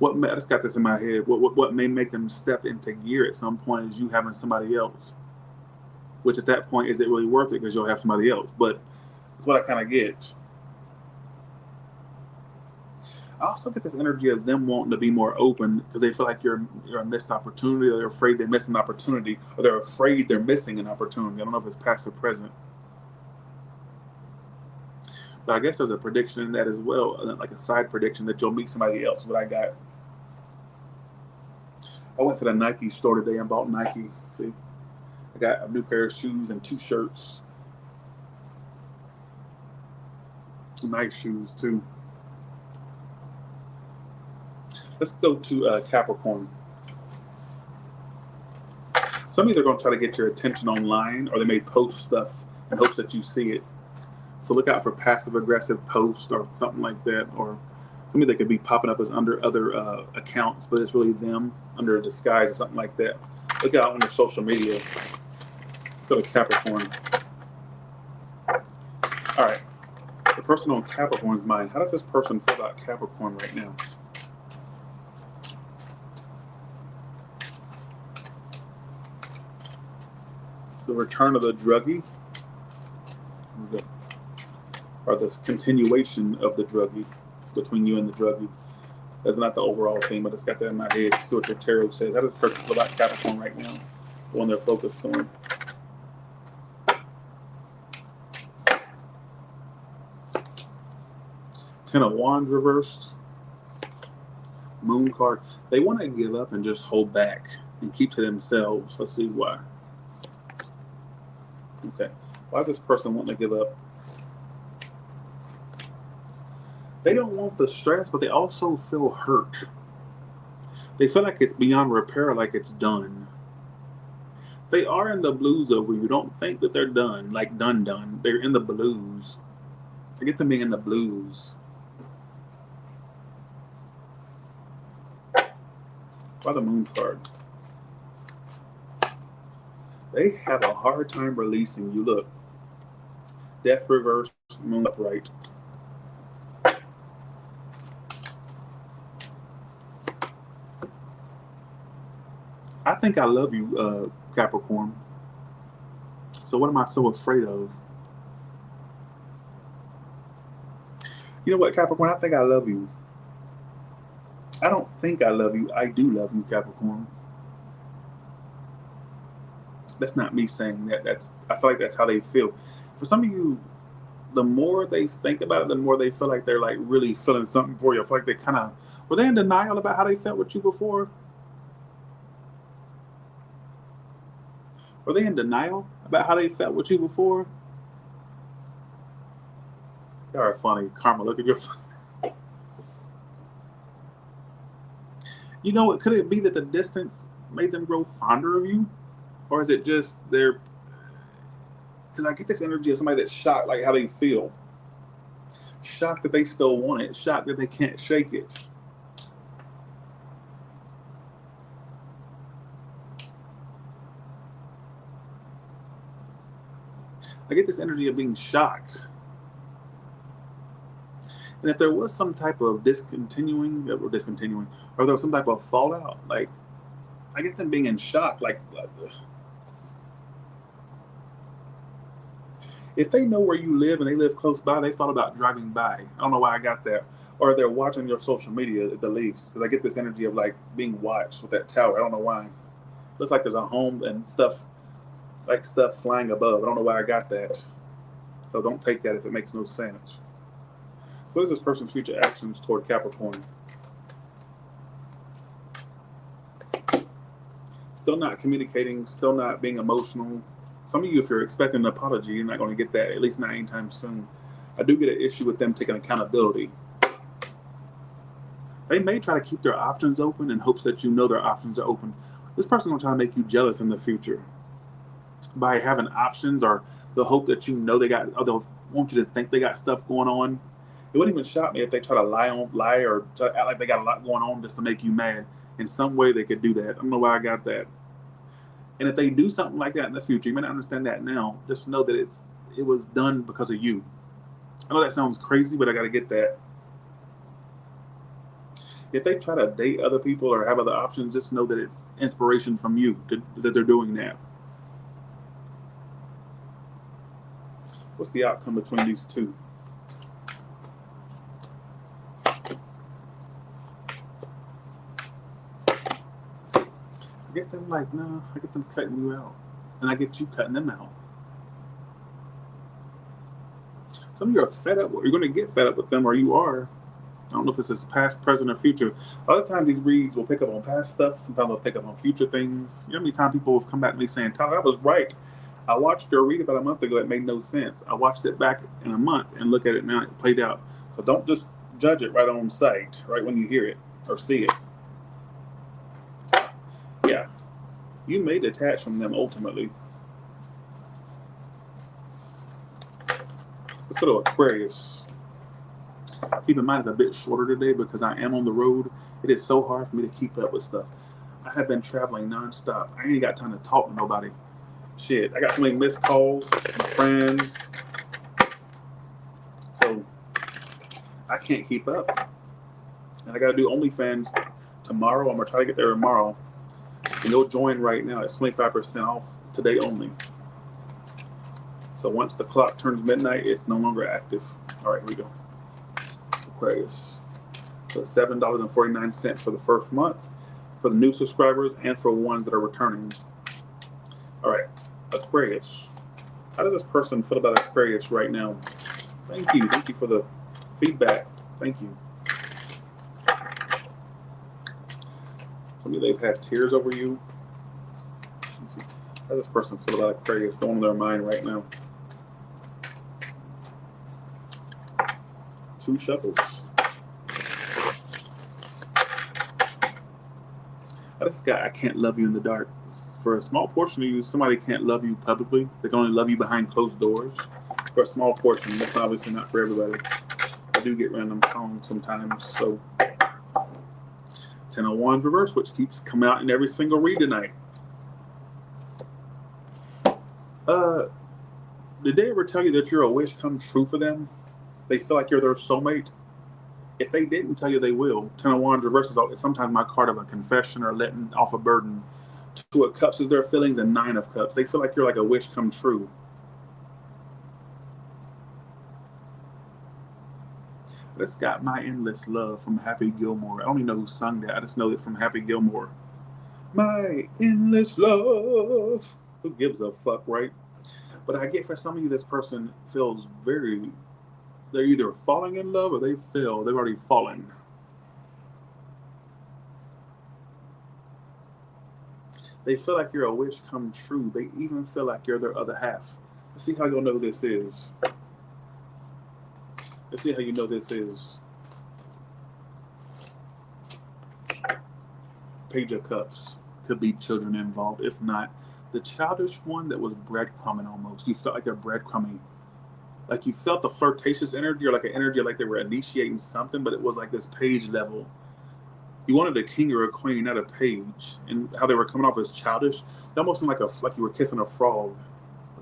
S1: I just got this in my head. What may make them step into gear at some point is you having somebody else. Which at that point, is it really worth it because you'll have somebody else? But that's what I kind of get. I also get this energy of them wanting to be more open because they feel like you're a missed opportunity, or they're afraid they missed an opportunity, or they're afraid they're missing an opportunity. I don't know if it's past or present. But I guess there's a prediction in that as well, like a side prediction that you'll meet somebody else. What I got. I went to the Nike store today and bought Nike. See, I got a new pair of shoes and 2 shirts. Nice shoes too. Let's go to Capricorn. Some of you are going to try to get your attention online, or they may post stuff in hopes that you see it. So look out for passive-aggressive posts or something like that, or somebody that could be popping up as under other accounts, but it's really them under a disguise or something like that. Look out on your social media. Let's go to Capricorn. All right. The person on Capricorn's mind. How does this person feel about Capricorn right now? The return of the druggie, or the continuation of the druggie between you and the druggie. That's not the overall theme, but it's got that in my head. See what your tarot says. How does this person feel about Capricorn right now? The one they're focused on. Ten of Wands reversed. Moon card. They want to give up and just hold back and keep to themselves. Let's see why. Okay. Why does this person want to give up? They don't want the stress, but they also feel hurt. They feel like it's beyond repair, like it's done. They are in the blues over you. Don't think that they're done, like done. They're in the blues. Forget them being in the blues. Why the Moon card? They have a hard time releasing you. Look. Death reversed, Moon upright. I think I love you, Capricorn. So what am I so afraid of? You know what, Capricorn? I think I love you. I don't think I love you. I do love you, Capricorn. That's not me saying that. I feel like that's how they feel. For some of you, the more they think about it, the more they feel like they're like really feeling something for you. I feel like they kind of, were they in denial about how they felt with you before? Are they in denial about how they felt with you before? You are funny, Karma. Look at your. You know, could it be that the distance made them grow fonder of you, or is it just their? Because I get this energy of somebody that's shocked, like how they feel, shocked that they still want it, shocked that they can't shake it. I get this energy of being shocked. And if there was some type of discontinuing, or there was some type of fallout, like I get them being in shock. Like if they know where you live and they live close by, they thought about driving by. I don't know why I got that. Or they're watching your social media at the least, because I get this energy of like being watched with that tower. I don't know why. Looks like there's a home and stuff, like stuff flying above. I don't know why I got that. So don't take that if it makes no sense. What is this person's future actions toward Capricorn? Still not communicating, still not being emotional. Some of you, if you're expecting an apology, you're not going to get that, at least not anytime soon. I do get an issue with them taking accountability. They may try to keep their options open in hopes that you know their options are open. This person will try to make you jealous in the future by having options, or the hope that you know they got, or they'll want you to think they got stuff going on. It wouldn't even shock me if they try to lie or try to act like they got a lot going on just to make you mad. In some way, they could do that. I don't know why I got that. And if they do something like that in the future, you may not understand that now. Just know that it was done because of you. I know that sounds crazy, but I got to get that. If they try to date other people or have other options, just know that it's inspiration from you that they're doing that. What's the outcome between these two? I get them like, nah, I get them cutting you out. And I get you cutting them out. Some of you are fed up. You're going to get fed up with them, or you are. I don't know if this is past, present, or future. A lot of times these reads will pick up on past stuff. Sometimes they'll pick up on future things. You know how many times people have come back to me saying, Tyler, I was right. I watched your read about a month ago. It made no sense. I watched it back in a month and look at it now. It played out. So don't just judge it right on sight, right when you hear it or see it. Yeah. You may detach from them ultimately. Let's go to Aquarius. Keep in mind it's a bit shorter today because I am on the road. It is so hard for me to keep up with stuff. I have been traveling nonstop. I ain't got time to talk to nobody. Shit, I got so many missed calls, my friends. So I can't keep up. And I got to do OnlyFans tomorrow. I'm going to try to get there tomorrow. And go join right now. It's 25% off today only. So once the clock turns midnight, it's no longer active. All right, here we go. Aquarius. So $7.49 for the first month for the new subscribers and for ones that are returning. All right, Aquarius. How does this person feel about Aquarius right now? Thank you. Thank you for the feedback. Thank you. Some of you, they've had tears over you. Let's see. How does this person feel about Aquarius? The one on their mind right now. Two shuffles. This guy, I can't love you in the dark. For a small portion of you, somebody can't love you publicly. They can only love you behind closed doors. For a small portion, that's obviously not for everybody. I do get random songs sometimes. So 10 of Wands reverse, which keeps coming out in every single read tonight. Did they ever tell you that you're a wish come true for them? They feel like you're their soulmate. If they didn't tell you, they will. 10 of Wands reverse is sometimes my card of a confession or letting off a burden. 2 of Cups is their feelings, and 9 of Cups. They feel like you're like a wish come true. This got My Endless Love from Happy Gilmore. I don't even know who sung that. I just know it from Happy Gilmore. My endless love. Who gives a fuck, right? But I get for some of you, this person feels they're either falling in love or they've already fallen. They feel like you're a wish come true. They even feel like you're their other half. Let's see how you'll know this is. Let's see how you know this is. Page of Cups. Could be children involved. If not, the childish one that was breadcrumbing almost. You felt like they're breadcrumbing. Like you felt the flirtatious energy or like an energy like they were initiating something, but it was like this page level. You wanted a king or a queen, not a page. And how they were coming off as childish. It almost seemed like you were kissing a frog.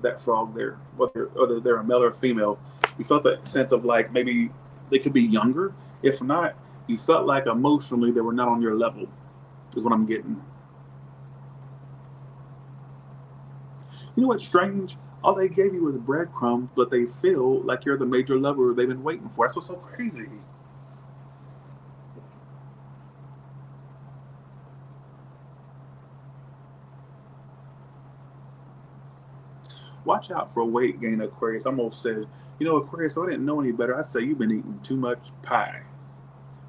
S1: That frog there, whether they're a male or a female. You felt that sense of like maybe they could be younger. If not, you felt like emotionally they were not on your level, is what I'm getting. You know what's strange? All they gave you was breadcrumbs, but they feel like you're the major lover they've been waiting for. That's what's so crazy. Watch out for weight gain, Aquarius. I almost said, Aquarius, if I didn't know any better, I'd say you've been eating too much pie.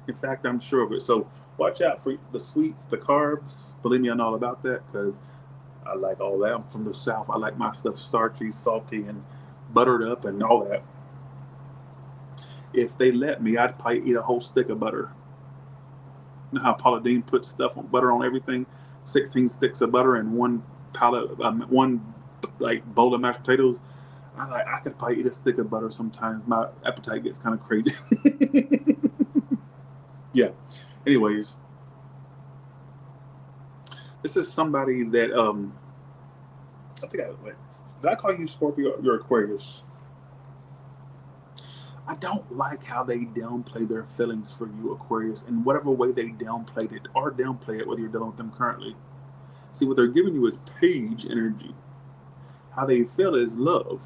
S1: In fact, I'm sure of it. So watch out for the sweets, the carbs. Believe me, I know all about that because I like all that. I'm from the South. I like my stuff starchy, salty, and buttered up and all that. If they let me, I'd probably eat a whole stick of butter. You know how Paula Deen puts butter on everything? 16 sticks of butter and one like bowl of mashed potatoes. I could probably eat a stick of butter sometimes. My appetite gets kind of crazy. Yeah. Anyways, this is somebody that I think did I call you Scorpio? You're Aquarius. I don't like how they downplay their feelings for you, Aquarius, in whatever way they downplayed it or downplay it, whether you're dealing with them currently. See, what they're giving you is page energy. How they feel is love.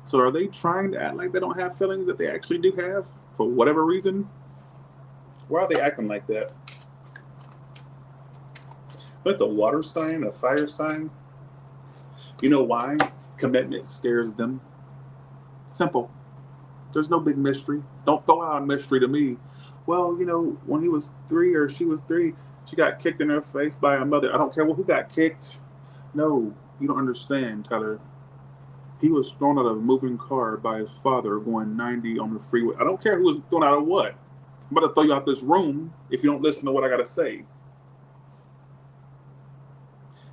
S1: So are they trying to act like they don't have feelings that they actually do have for whatever reason? Why are they acting like that? It's a water sign, a fire sign. You know why? Commitment scares them. Simple. There's no big mystery. Don't throw out a mystery to me. Well, when he was 3 or she was 3, she got kicked in her face by her mother. I don't care who got kicked. No, you don't understand, Tyler. He was thrown out of a moving car by his father going 90 on the freeway. I don't care who was thrown out of what. I'm about to throw you out this room if you don't listen to what I got to say.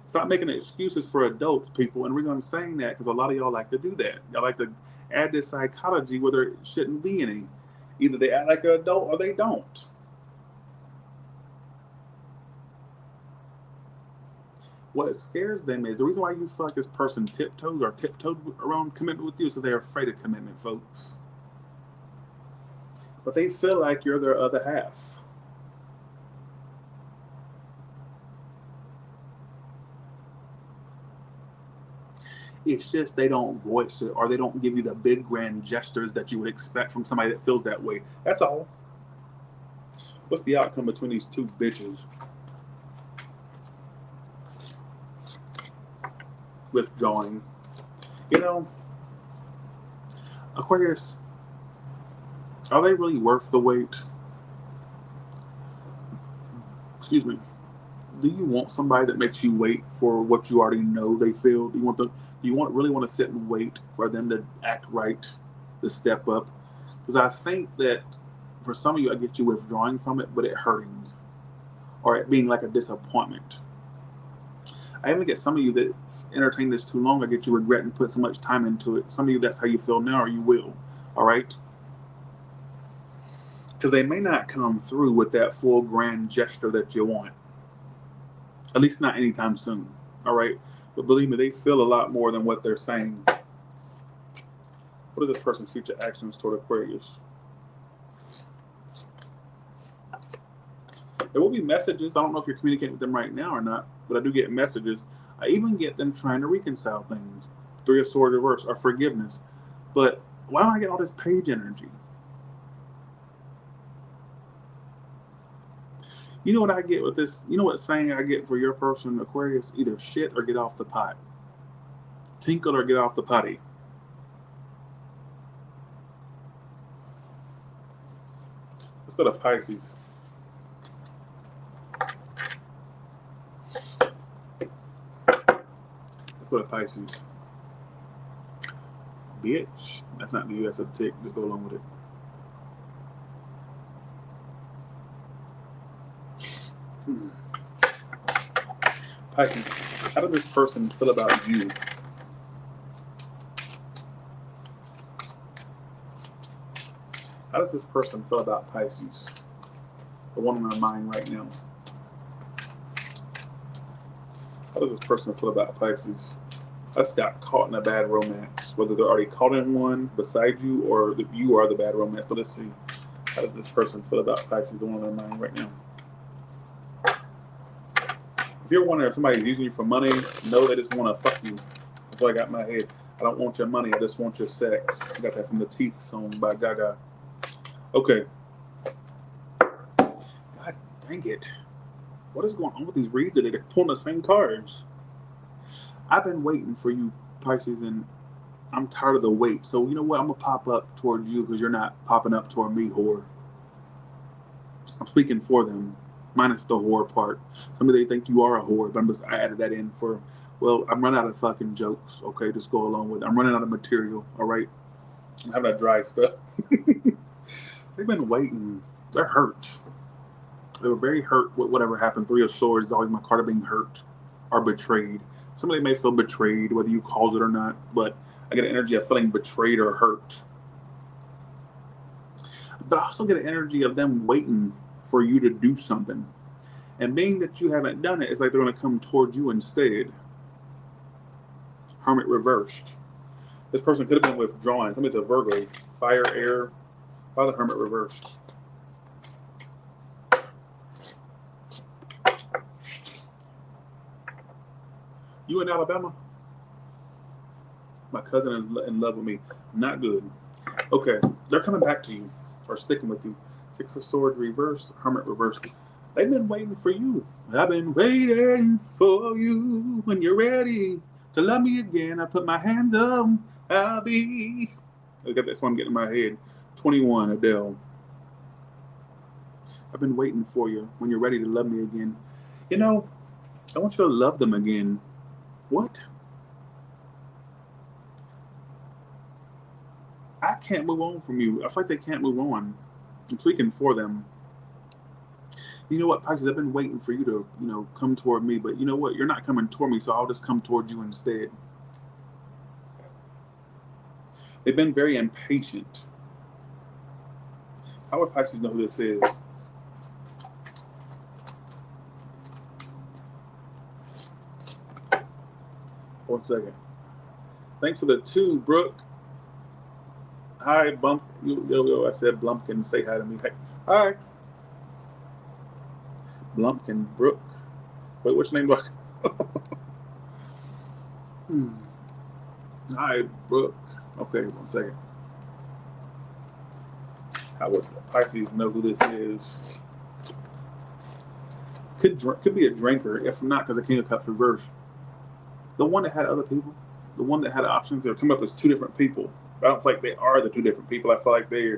S1: Stop making excuses for adults, people. And the reason I'm saying that, because a lot of y'all like to do that. Y'all like to add this psychology where there shouldn't be any. Either they act like an adult or they don't. What scares them is the reason why you feel like this person tiptoed around commitment with you is because they're afraid of commitment, folks. But they feel like you're their other half. It's just they don't voice it or they don't give you the big grand gestures that you would expect from somebody that feels that way. That's all. What's the outcome between these two bitches? Withdrawing. Aquarius, are they really worth the wait? Excuse me. Do you want somebody that makes you wait for what you already know they feel? Do you really want to sit and wait for them to act right, to step up? Because I think that for some of you, I get you withdrawing from it, but it hurting or it being like a disappointment. I even get some of you that entertain this too long. I get you regretting putting so much time into it. Some of you, that's how you feel now, or you will. All right? Because they may not come through with that full grand gesture that you want. At least not anytime soon. All right? But believe me, they feel a lot more than what they're saying. What are this person's future actions toward Aquarius? There will be messages. I don't know if you're communicating with them right now or not, but I do get messages. I even get them trying to reconcile things. 3 of Swords reverse or forgiveness. But why don't I get all this page energy? You know what I get with this? You know what saying I get for your person, Aquarius? Either shit or get off the pot. Tinkle or get off the potty. Let's go to Pisces. for the Pisces. Bitch. That's not you, that's a tick. Just go along with it. Pisces, how does this person feel about you? How does this person feel about Pisces? The one on their mind right now. How does this person feel about Pisces? That's got caught in a bad romance. Whether they're already caught in one beside you or you are the bad romance. But let's see. How does this person feel about Pisces, the one on their mind right now? If you're wondering if somebody's using you for money, know they just want to fuck you. That's what I got in my head. I don't want your money. I just want your sex. I got that from the Teeth song by Gaga. Okay. God dang it. What is going on with these reads today? They're pulling the same cards. I've been waiting for you, Pisces, and I'm tired of the wait. So you know what? I'm going to pop up towards you because you're not popping up toward me, whore. I'm speaking for them, minus the whore part. Some of they think you are a whore, but I added that in for, well, I'm running out of fucking jokes, okay? Just go along with it. I'm running out of material, all right? I'm having a dry spell. They've been waiting. They're hurt. They were very hurt with whatever happened. Three of Swords is always my card of being hurt or betrayed. Somebody may feel betrayed, whether you cause it or not, but I get an energy of feeling betrayed or hurt. But I also get an energy of them waiting for you to do something. And being that you haven't done it, it's like they're going to come towards you instead. Hermit reversed. This person could have been withdrawing. Somebody's a Virgo. Fire, air. Why the Hermit reversed? You in Alabama? My cousin is in love with me. Not good. Okay, they're coming back to you or sticking with you. Six of Swords reversed, Hermit reversed. They've been waiting for you. I've been waiting for you. When you're ready to love me again, I put my hands up. I'll be. Look at this one getting in my head. 21, Adele. I've been waiting for you. When you're ready to love me again. You know, I want you to love them again. What? I can't move on from you. I feel like they can't move on. I'm speaking for them. You know what, Pisces? I've been waiting for you to, come toward me. But you know what? You're not coming toward me, so I'll just come toward you instead. They've been very impatient. How would Pisces know who this is? One second. Thanks for the 2, Brooke. Hi, Bump. Yo, I said Blumpkin. Say hi to me. Hey. Hi. Blumpkin, Brooke. Wait, which name do I... Hi, Brooke. Okay, one second. How would Pisces know who this is? Could be a drinker. If not, because the King of Cups reversed. The one that had other people, the one that had options, they're coming up as 2 different people. I don't feel like they are the 2 different people. I feel like they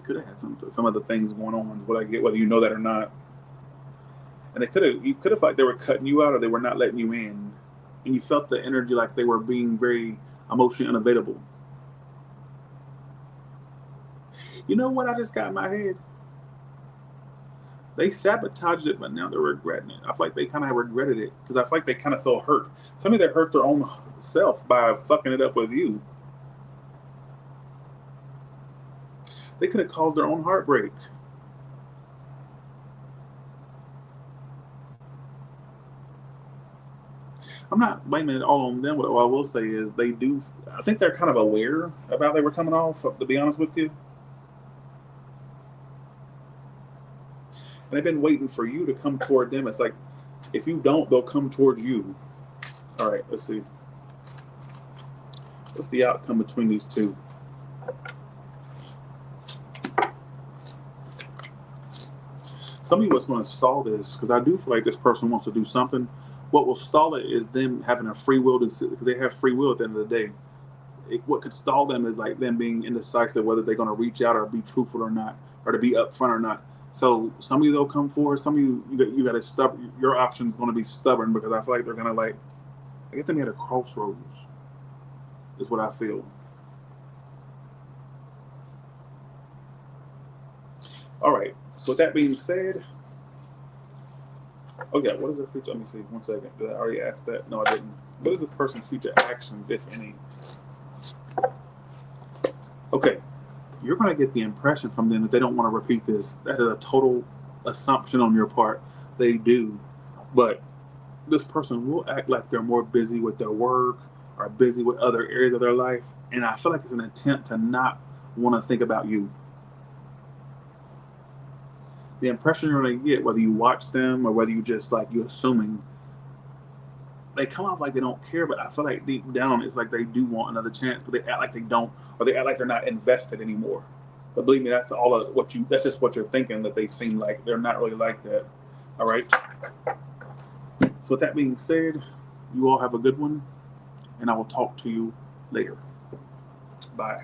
S1: could have had some other things going on. What I get, whether you know that or not. And you could have felt like they were cutting you out or they were not letting you in. And you felt the energy like they were being very emotionally unavailable. You know what I just got in my head? They sabotaged it, but now they're regretting it. I feel like they kind of regretted it because I feel like they kind of felt hurt. Somebody that hurt their own self by fucking it up with you. They could have caused their own heartbreak. I'm not blaming it all on them. What I will say is they do. I think they're kind of aware about they were coming off, to be honest with you. And they've been waiting for you to come toward them. It's like, if you don't, they'll come towards you. All right, let's see. What's the outcome between these 2? Some of you what's going to stall this, because I do feel like this person wants to do something. What will stall it is them having a free will, because they have free will at the end of the day. What could stall them is like them being indecisive whether they're going to reach out or be truthful or not, or to be upfront or not. So some of you they'll come forward. Some of you got to stubborn. Your option's going to be stubborn because I feel like they're going to like. I get them at a crossroads. Is what I feel. All right. So with that being said, oh yeah, what is their future? Let me see. 1 second. Did I already ask that? No, I didn't. What is this person's future actions, if any? Okay, you're going to get the impression from them that they don't want to repeat this. That is a total assumption on your part. They do, but this person will act like they're more busy with their work or busy with other areas of their life, and I feel like it's an attempt to not want to think about you. The impression you're going to get, whether you watch them or whether you just like you assuming, they come off like they don't care, but I feel like deep down it's like they do want another chance, but they act like they don't, or they act like they're not invested anymore. But believe me, that's all of what you. That's just what you're thinking. That they seem like they're not really like that. All right. So with that being said, you all have a good one, and I will talk to you later. Bye.